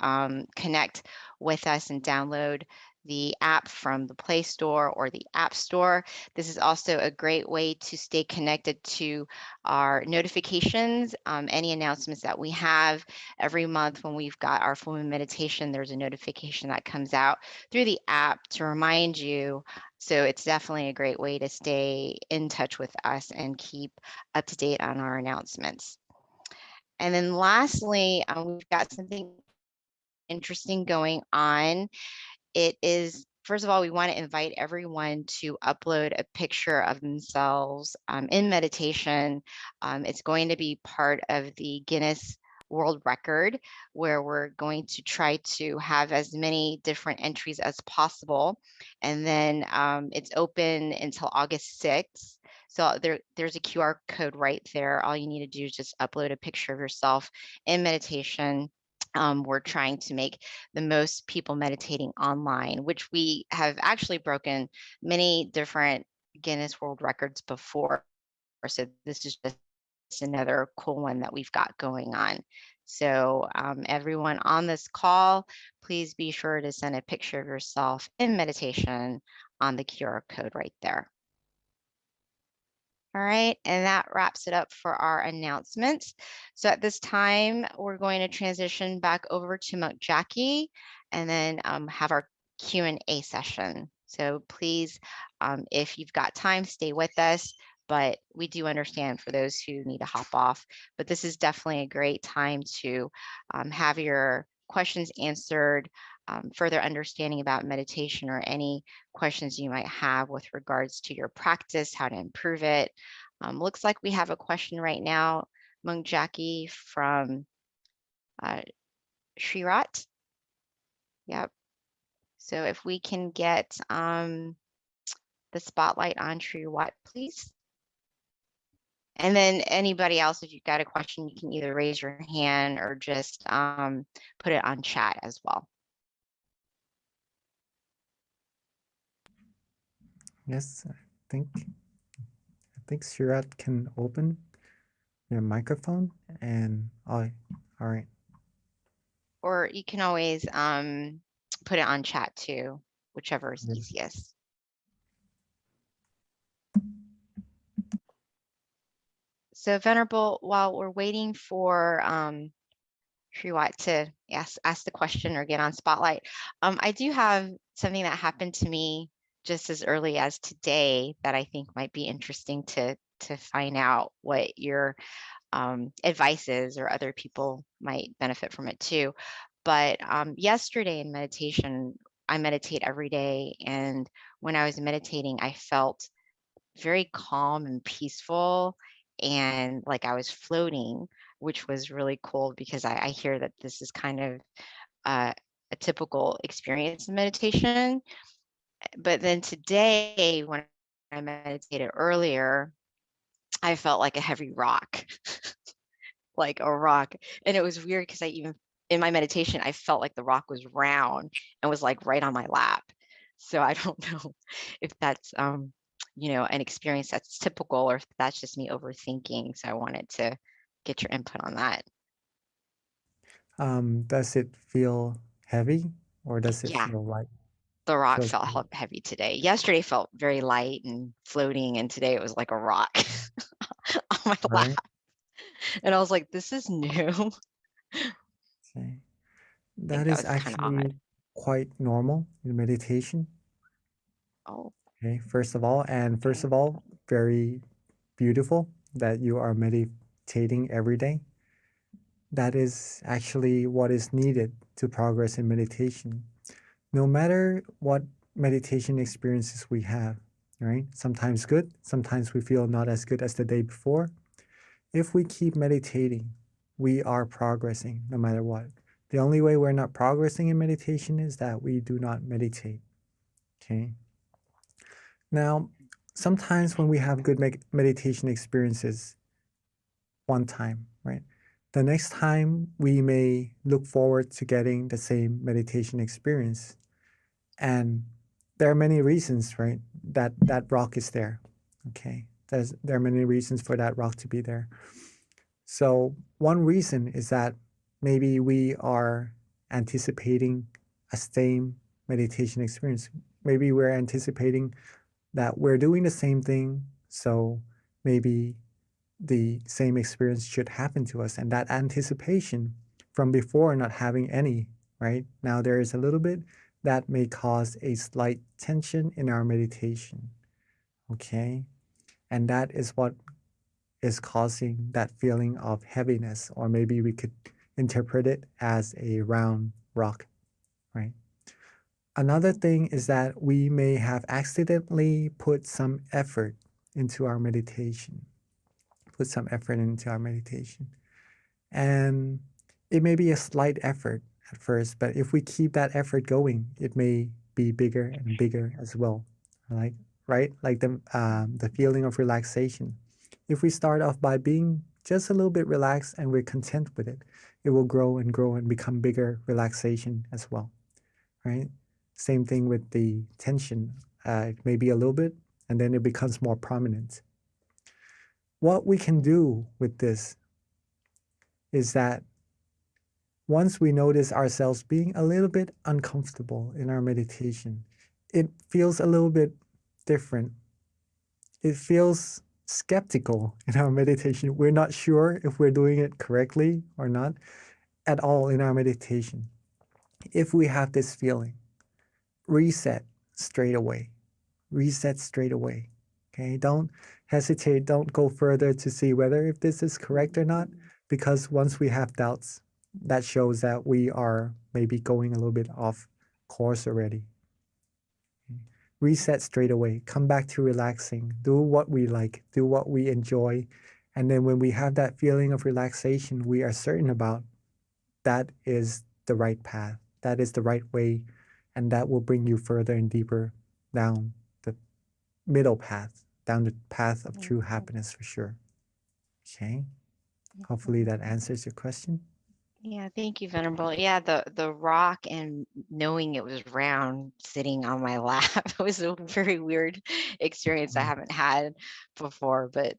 connect with us and download the app from the Play Store or the App Store. This is also a great way to stay connected to our notifications, any announcements that we have. Every month when we've got our full moon meditation, there's a notification that comes out through the app to remind you. So it's definitely a great way to stay in touch with us and keep up to date on our announcements. And then lastly, we've got something interesting going on. It is, first of all, we want to invite everyone to upload a picture of themselves in meditation. It's going to be part of the Guinness World Record, where we're going to try to have as many different entries as possible. And then it's open until August 6th. So there's a QR code right there. All you need to do is just upload a picture of yourself in meditation. We're trying to make the most people meditating online, which we have actually broken many different Guinness World Records before. So this is just another cool one that we've got going on. So everyone on this call, please be sure to send a picture of yourself in meditation on the QR code right there. All right, and that wraps it up for our announcements. So at this time, we're going to transition back over to Monk Jackie and then have our Q&A session. So please, if you've got time, stay with us, but we do understand for those who need to hop off. But this is definitely a great time to have your questions answered, further understanding about meditation or any questions you might have with regards to your practice, how to improve it. Looks like we have a question right now, Mung Jackie from Shrirat. Yep. So if we can get the spotlight on Shrirat, please. And then anybody else, if you've got a question, you can either raise your hand or just put it on chat as well. Yes, I think Shirat can open your microphone and all right. Or you can always put it on chat too, whichever is easiest. So Venerable, while we're waiting for Shriwat to ask the question or get on spotlight, I do have something that happened to me just as early as today that I think might be interesting to find out what your advice is, or other people might benefit from it too. But yesterday in meditation, I meditate every day, and when I was meditating, I felt very calm and peaceful, and like I was floating, which was really cool because I hear that this is kind of a typical experience in meditation. But then today, when I meditated earlier, I felt like a heavy rock, like a rock. And it was weird because in my meditation, I felt like the rock was round and was like right on my lap. So I don't know if that's, an experience that's typical, or if that's just me overthinking. So I wanted to get your input on that. Does it feel heavy or does it Yeah, feel light? the rock Feels felt heavy today. Yesterday felt very light and floating, and today it was like a rock on my lap. right. And I was like, this is new. Okay. I think That that is was kind of odd. actually quite normal in meditation. Oh, Okay, first of all, okay. very beautiful that you are meditating every day. That is actually what is needed to progress in meditation. No matter what meditation experiences we have, right? Sometimes good, sometimes we feel not as good as the day before. If we keep meditating, we are progressing no matter what. The only way we're not progressing in meditation is that we do not meditate. Okay. Now, sometimes when we have good meditation experiences one time, right? The next time we may look forward to getting the same meditation experience. And there are many reasons, right? That rock is there. Okay. There are many reasons for that rock to be there. So one reason is that maybe we are anticipating a same meditation experience. Maybe we're anticipating that we're doing the same thing, so maybe the same experience should happen to us. And that anticipation from before not having any, right? Now there is a little bit that may cause a slight tension in our meditation. Okay. And that is what is causing that feeling of heaviness, or maybe we could interpret it as a round rock, right? Another thing is that we may have accidentally put some effort into our meditation, And it may be a slight effort at first, but if we keep that effort going, it may be bigger and bigger as well, like, right? Like the feeling of relaxation. If we start off by being just a little bit relaxed and we're content with it, it will grow and grow and become bigger relaxation as well, right? Same thing with the tension. It may be a little bit, and then it becomes more prominent. What we can do with this is that once we notice ourselves being a little bit uncomfortable in our meditation, it feels a little bit different. It feels skeptical in our meditation. We're not sure if we're doing it correctly or not at all in our meditation. If we have this feeling, reset straight away. Reset straight away. Okay, don't hesitate, don't go further to see whether if this is correct or not, because once we have doubts, that shows that we are maybe going a little bit off course already. Reset straight away, come back to relaxing, do what we like, do what we enjoy. And then when we have that feeling of relaxation, we are certain about that is the right path, that is the right way, and that will bring you further and deeper down the middle path, down the path of true happiness for sure. Okay. Hopefully that answers your question. Yeah, thank you, Venerable. Yeah, the rock and knowing it was round sitting on my lap was a very weird experience I haven't had before, but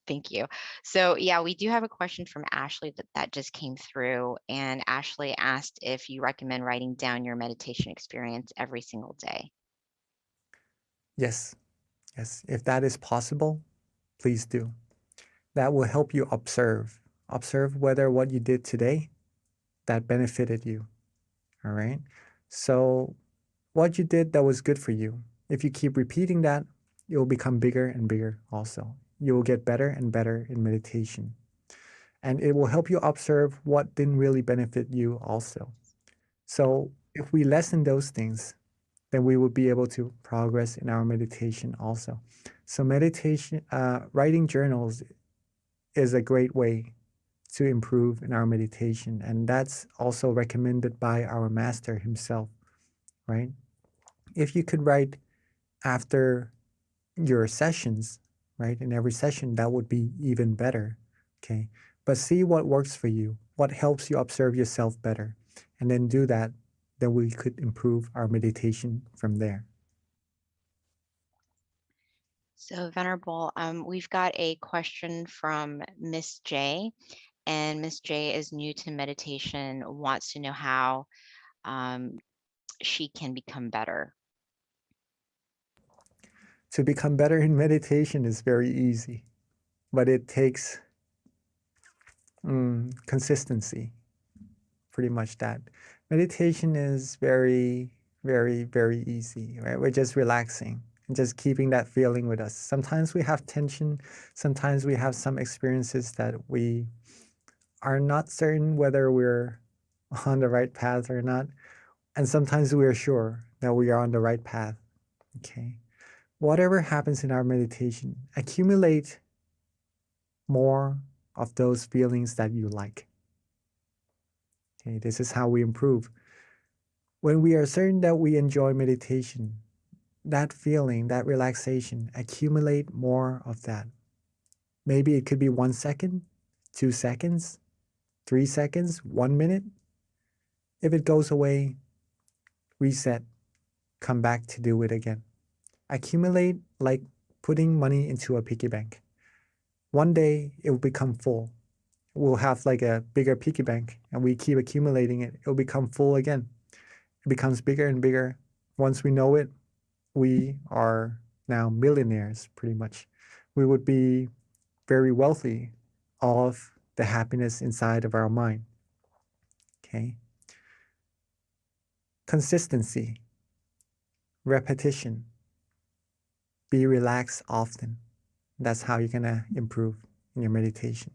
thank you. So yeah, we do have a question from Ashley that just came through, and Ashley asked if you recommend writing down your meditation experience every single day. Yes, yes. If that is possible, please do. That will help you observe. Observe whether what you did today that benefited you. All right. So what you did that was good for you, if you keep repeating that, it will become bigger and bigger also. You will get better and better in meditation. And it will help you observe what didn't really benefit you also. So if we lessen those things, then we will be able to progress in our meditation also. So meditation, writing journals is a great way to improve in our meditation. And that's also recommended by our master himself, right? If you could write after your sessions, right, in every session, that would be even better, okay? But see what works for you, what helps you observe yourself better, and then do that, then we could improve our meditation from there. So Venerable, we've got a question from Miss J, and Miss J is new to meditation, wants to know how she can become better. To become better in meditation is very easy, but it takes consistency, pretty much that. Meditation is very, very, very easy, right? We're just relaxing and just keeping that feeling with us. Sometimes we have tension, sometimes we have some experiences that we are not certain whether we're on the right path or not. And sometimes we are sure that we are on the right path. Okay. Whatever happens in our meditation, accumulate more of those feelings that you like. Okay, this is how we improve. When we are certain that we enjoy meditation, that feeling, that relaxation, accumulate more of that. Maybe it could be 1 second, 2 seconds, 3 seconds, 1 minute. If it goes away, reset, come back to do it again. Accumulate like putting money into a piggy bank. One day it will become full. We'll have like a bigger piggy bank and we keep accumulating it. It will become full again. It becomes bigger and bigger. Once we know it, we are now millionaires pretty much. We would be very wealthy of the happiness inside of our mind. Okay. Consistency, repetition, be relaxed often. That's how you're gonna improve in your meditation.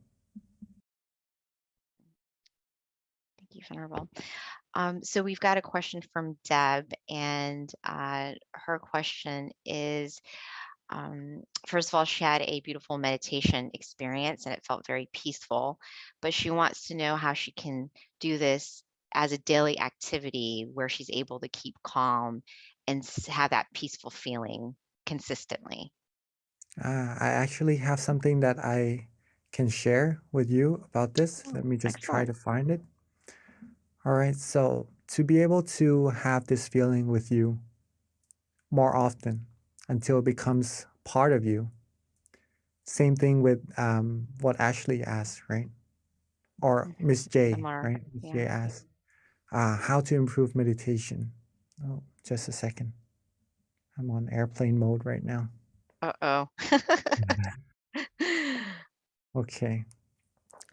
Thank you, Venerable. So we've got a question from Deb, and her question is, first of all, she had a beautiful meditation experience and it felt very peaceful, but she wants to know how she can do this as a daily activity where she's able to keep calm and have that peaceful feeling consistently. I actually have something that I can share with you about this. Let me just try to find it. All right, so to be able to have this feeling with you more often until it becomes part of you. Same thing with what Ashley asked, right? Or Miss J, Similar, right? Miss yeah. J asked, how to improve meditation. Oh, just a second. I'm on airplane mode right now. Uh-oh. Okay.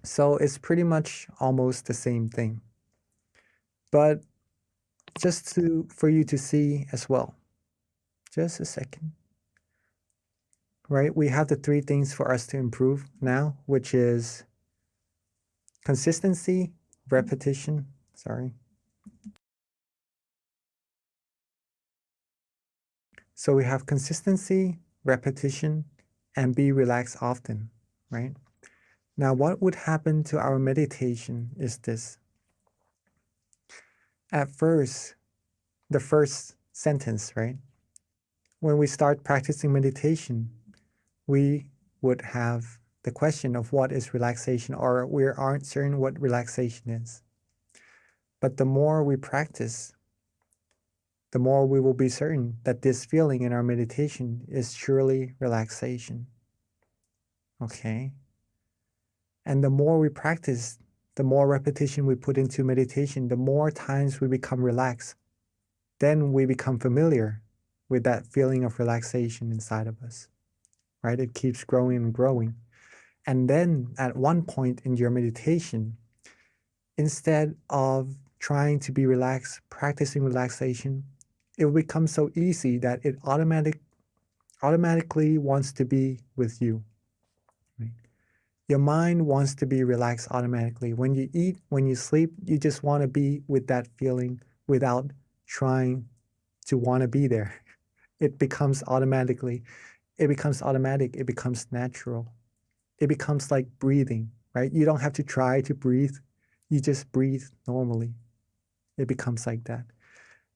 So it's pretty much almost the same thing. But just for you to see as well. Just a second. Right? We have the 3 things for us to improve now, which is consistency, repetition, sorry. So we have consistency, repetition, and be relaxed often, right? Now, what would happen to our meditation is this. At first, the first sentence, right? When we start practicing meditation, we would have the question of what is relaxation, or we aren't certain what relaxation is. But the more we practice, the more we will be certain that this feeling in our meditation is truly relaxation. Okay? And the more we practice, the more repetition we put into meditation, the more times we become relaxed. Then we become familiar with that feeling of relaxation inside of us, right? It keeps growing and growing. And then at one point in your meditation, instead of trying to be relaxed, practicing relaxation, it will become so easy that it automatically wants to be with you. Right? Your mind wants to be relaxed automatically. When you eat, when you sleep, you just want to be with that feeling without trying to want to be there. It becomes automatic, it becomes natural. It becomes like breathing, right? You don't have to try to breathe. You just breathe normally. It becomes like that.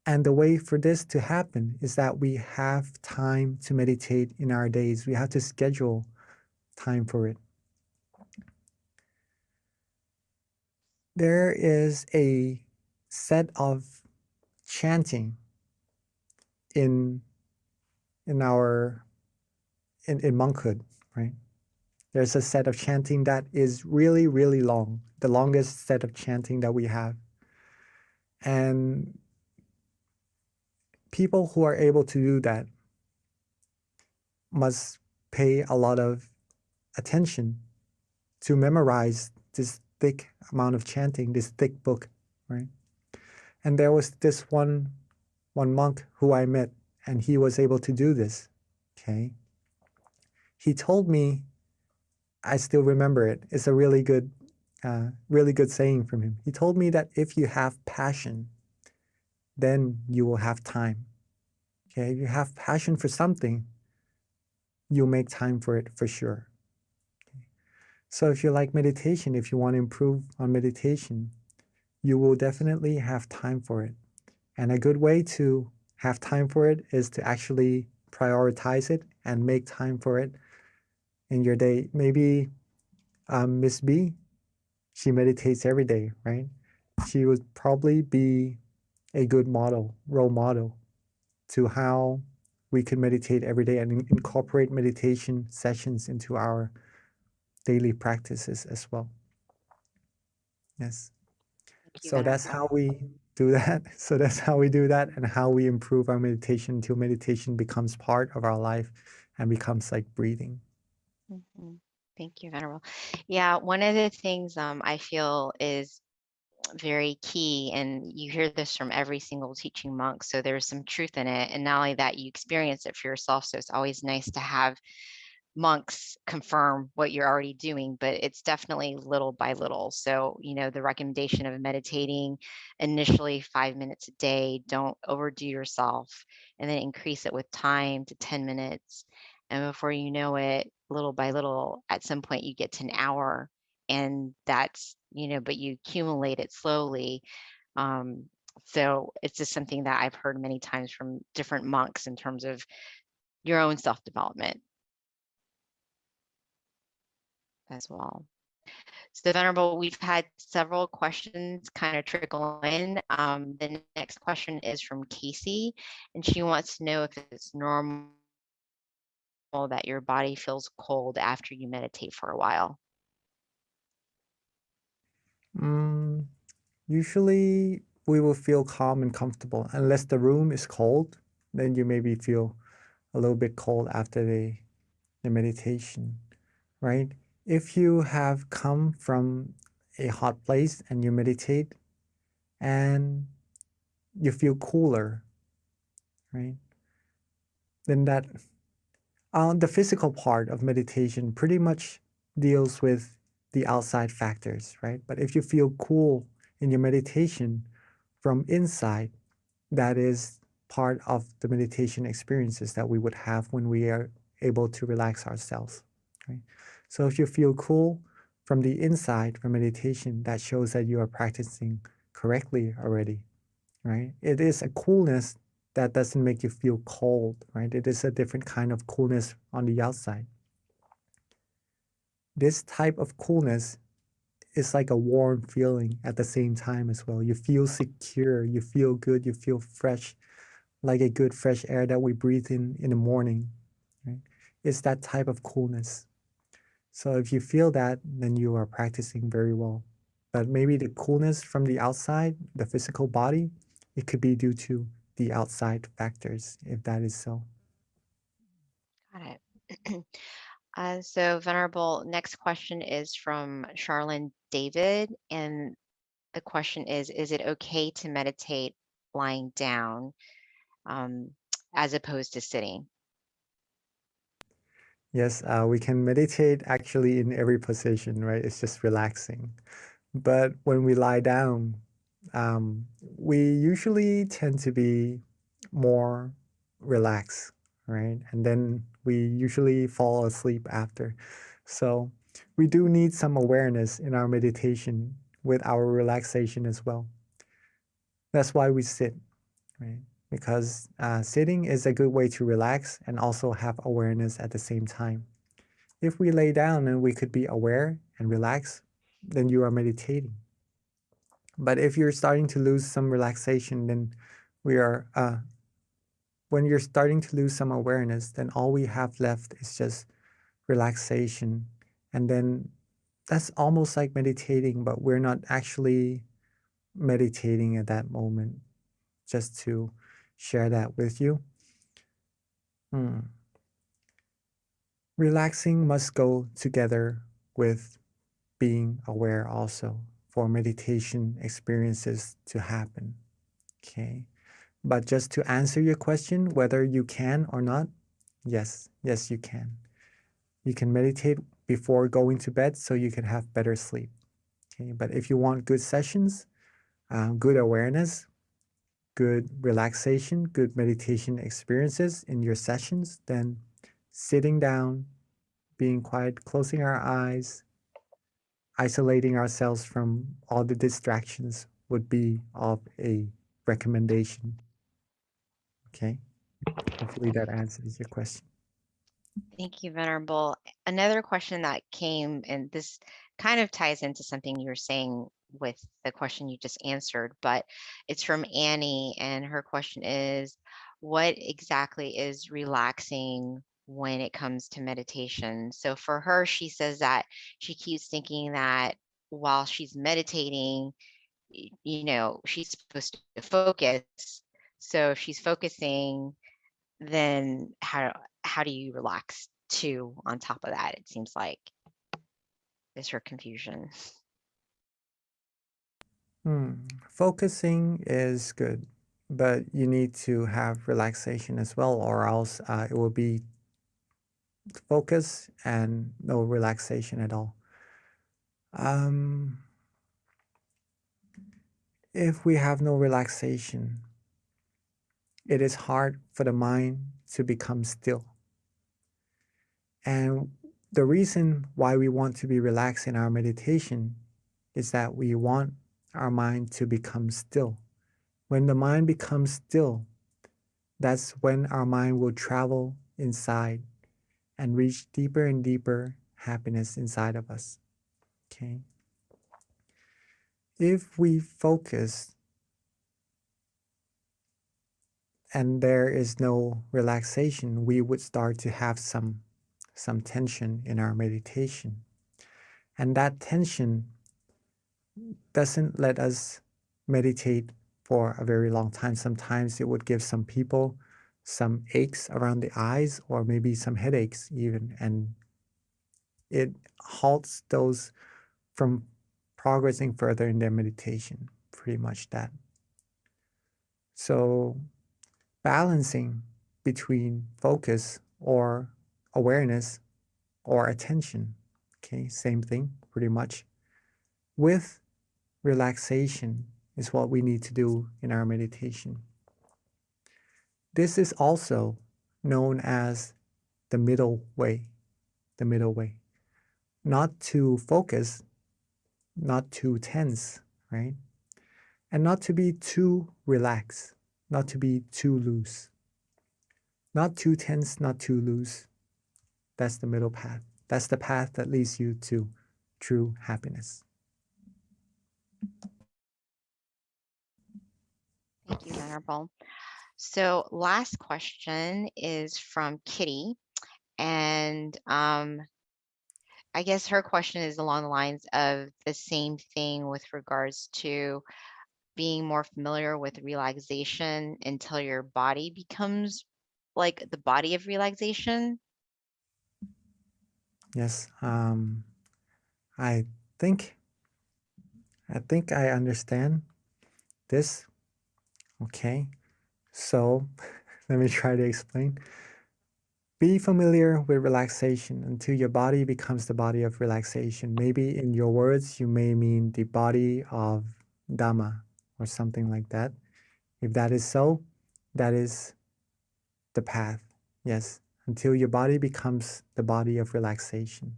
And the way for this to happen is that we have time to meditate in our days. We have to schedule time for it. There is a set of chanting in monkhood, right? There's a set of chanting that is really, really long, the longest set of chanting that we have. And people who are able to do that must pay a lot of attention to memorize this thick amount of chanting, this thick book, right? And there was this one monk who I met, and he was able to do this, okay? He told me, I still remember it. It's a really good saying from him. He told me that if you have passion, then you will have time. Okay, if you have passion for something, you'll make time for it for sure. Okay. So if you like meditation, if you want to improve on meditation, you will definitely have time for it. And a good way to have time for it is to actually prioritize it and make time for it in your day. Maybe Miss B, she meditates every day, right? She would probably be a good role model to how we can meditate every day and incorporate meditation sessions into our daily practices as well. Yes. So that's how we do that. So that's how we do that, and how we improve our meditation until meditation becomes part of our life and becomes like breathing. Mhm. Thank you, Venerable. Yeah, one of the things I feel is very key, and you hear this from every single teaching monk, so there's some truth in it. And not only that, you experience it for yourself, so it's always nice to have monks confirm what you're already doing, but it's definitely little by little. So, the recommendation of meditating initially 5 minutes a day, don't overdo yourself, and then increase it with time to 10 minutes. And before you know it, little by little, at some point you get to an hour, and that's, but you accumulate it slowly. So it's just something that I've heard many times from different monks in terms of your own self-development as well. So Venerable, we've had several questions kind of trickle in. The next question is from Casey, and she wants to know if it's normal that your body feels cold after you meditate for a while. Usually we will feel calm and comfortable unless the room is cold. Then you maybe feel a little bit cold after the meditation, right? If you have come from a hot place and you meditate, and you feel cooler, right? Then that the physical part of meditation pretty much deals with the outside factors, right? But if you feel cool in your meditation from inside, that is part of the meditation experiences that we would have when we are able to relax ourselves, right? So if you feel cool from the inside from meditation, that shows that you are practicing correctly already, right? It is a coolness that doesn't make you feel cold, right? It is a different kind of coolness on the outside. This type of coolness is like a warm feeling at the same time as well. You feel secure, you feel good, you feel fresh, like a good fresh air that we breathe in the morning, right? It's that type of coolness. So if you feel that, then you are practicing very well. But maybe the coolness from the outside, the physical body, it could be due to the outside factors, if that is so. Got it. So, Venerable, next question is from Charlene David. And the question is it okay to meditate lying down um, as opposed to sitting? Yes, we can meditate actually in every position, right? It's just relaxing. But when we lie down, we usually tend to be more relaxed, right? And then we usually fall asleep after. So we do need some awareness in our meditation with our relaxation as well. That's why we sit, right? Because sitting is a good way to relax and also have awareness at the same time. If we lay down and we could be aware and relax, then you are meditating. But if you're starting to lose some relaxation, then we are, when you're starting to lose some awareness, then all we have left is just relaxation. And then that's almost like meditating, but we're not actually meditating at that moment, just to share that with you. Relaxing must go together with being aware also for meditation experiences to happen. Okay. But just to answer your question, whether you can or not, yes, you can. You can meditate before going to bed so you can have better sleep. Okay. But if you want good sessions, good awareness, good relaxation, good meditation experiences in your sessions, then sitting down, being quiet, closing our eyes, isolating ourselves from all the distractions would be of a recommendation. Okay. Hopefully that answers your question. Thank you, Venerable. Another question that came, and this kind of ties into something you were saying with the question you just answered, but it's from Annie, and her question is, what exactly is relaxing when it comes to meditation? So for her, she says that she keeps thinking that while she's meditating, she's supposed to focus. So if she's focusing, then how do you relax too on top of that? It seems like is her confusion. Focusing is good, but you need to have relaxation as well, or else it will be focus and no relaxation at all. If we have no relaxation, it is hard for the mind to become still. And the reason why we want to be relaxed in our meditation is that we want our mind to become still. When the mind becomes still, that's when our mind will travel inside and reach deeper and deeper happiness inside of us. Okay? If we focus and there is no relaxation, we would start to have some tension in our meditation. And that tension doesn't let us meditate for a very long time. Sometimes it would give some people some aches around the eyes or maybe some headaches even, and it halts those from progressing further in their meditation. Pretty much that. So balancing between focus or awareness or attention, okay, same thing pretty much, with relaxation is what we need to do in our meditation. This is also known as the middle way, the middle way. Not to focus, not too tense, right? And not to be too relaxed, not to be too loose. Not too tense, not too loose. That's the middle path. That's the path that leads you to true happiness. Thank you, Venerable. So last question is from Kitty. And I guess her question is along the lines of the same thing with regards to being more familiar with relaxation until your body becomes like the body of relaxation. Yes, I think I understand this. Okay, so let me try to explain. Be familiar with relaxation until your body becomes the body of relaxation. Maybe in your words, you may mean the body of Dhamma or something like that. If that is so, that is the path. Yes, until your body becomes the body of relaxation.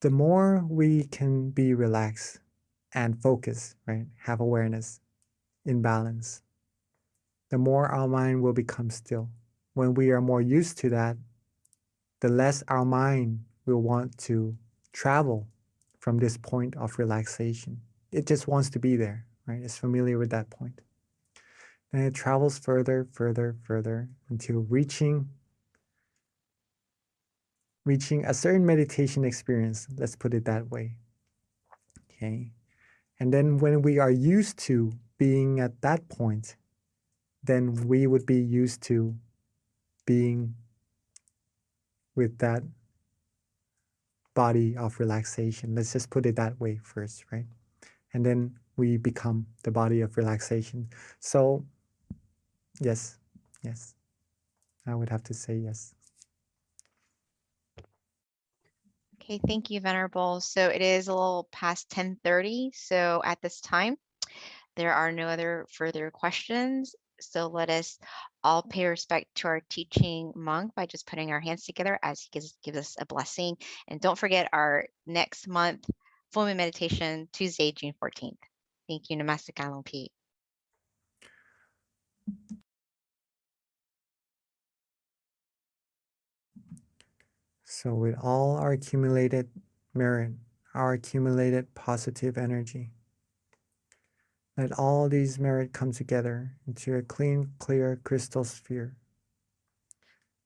The more we can be relaxed and focus, right, have awareness in balance, the more our mind will become still. When we are more used to that, the less our mind will want to travel from this point of relaxation. It just wants to be there, right? It's familiar with that point. Then it travels further, further, further until reaching a certain meditation experience. Let's put it that way. Okay. And then when we are used to being at that point, then we would be used to being with that body of relaxation. Let's just put it that way first, right? And then we become the body of relaxation. So, yes, I would have to say yes. Okay, thank you, Venerable. So it is a little past 10:30. So at this time, there are no other further questions. So let us all pay respect to our teaching monk by just putting our hands together as he gives us a blessing. And don't forget our next month full moon meditation, Tuesday, June 14th. Thank you. Namaste Kalon Pete. So with all our accumulated merit, our accumulated positive energy, let all these merit come together into a clean, clear crystal sphere.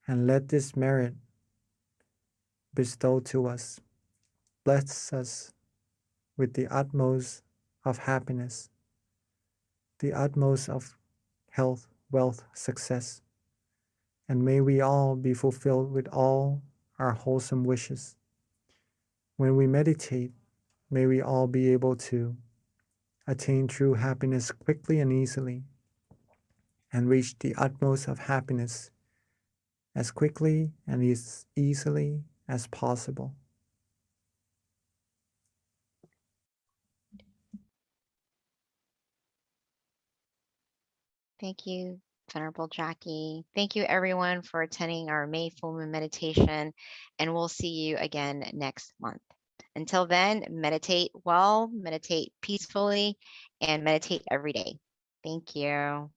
And let this merit bestow to us, bless us with the utmost of happiness, the utmost of health, wealth, success. And may we all be fulfilled with all our wholesome wishes. When we meditate, may we all be able to attain true happiness quickly and easily, and reach the utmost of happiness as quickly and as easily as possible. Thank you, Venerable Jackie. Thank you, everyone, for attending our May full moon meditation, and we'll see you again next month. Until then, meditate well, meditate peacefully, and meditate every day. Thank you.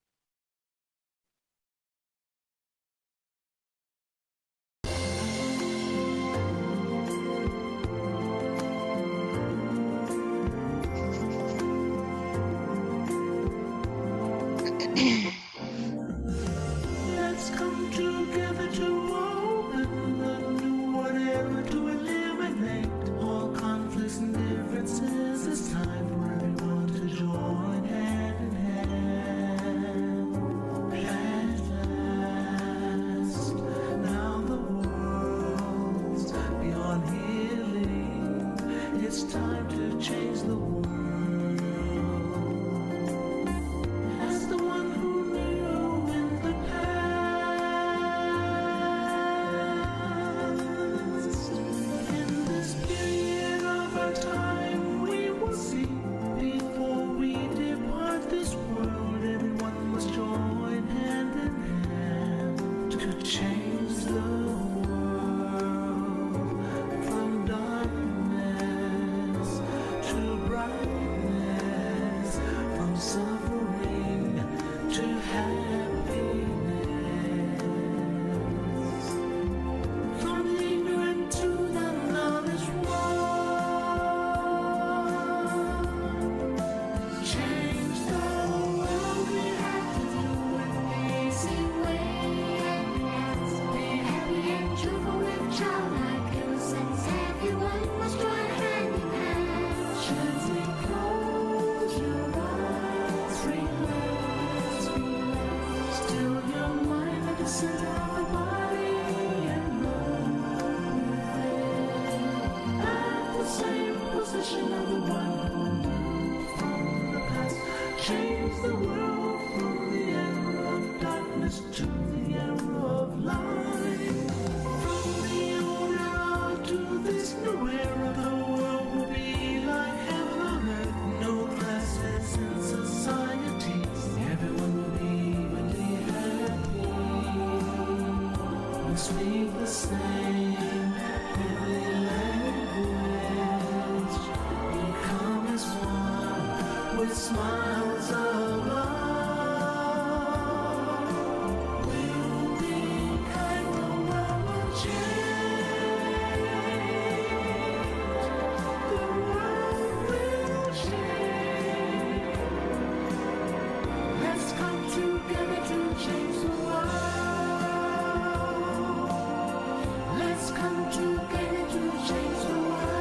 Let's come together to open the new whatever to eliminate all conflicts and differences. It's time for everyone to join hand in hand. At last, now the world's beyond healing. It's time to change the world. vision of the one who moved from the past. Change the world from the era of darkness to the era of light. From the old era to this new era, the world will be like heaven on earth. No classes in society. Everyone will be evenly happy. We'll speak the same heavenly language. Become as one with smiles of love. We'll be kind, the world will change. The world will change. Let's come together to change the world. Let's come together to change the world.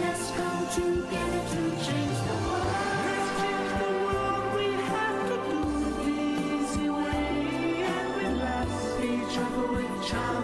Let's come together to change the world. Let's change the world. We have to do it the easy way and relax each other with charm.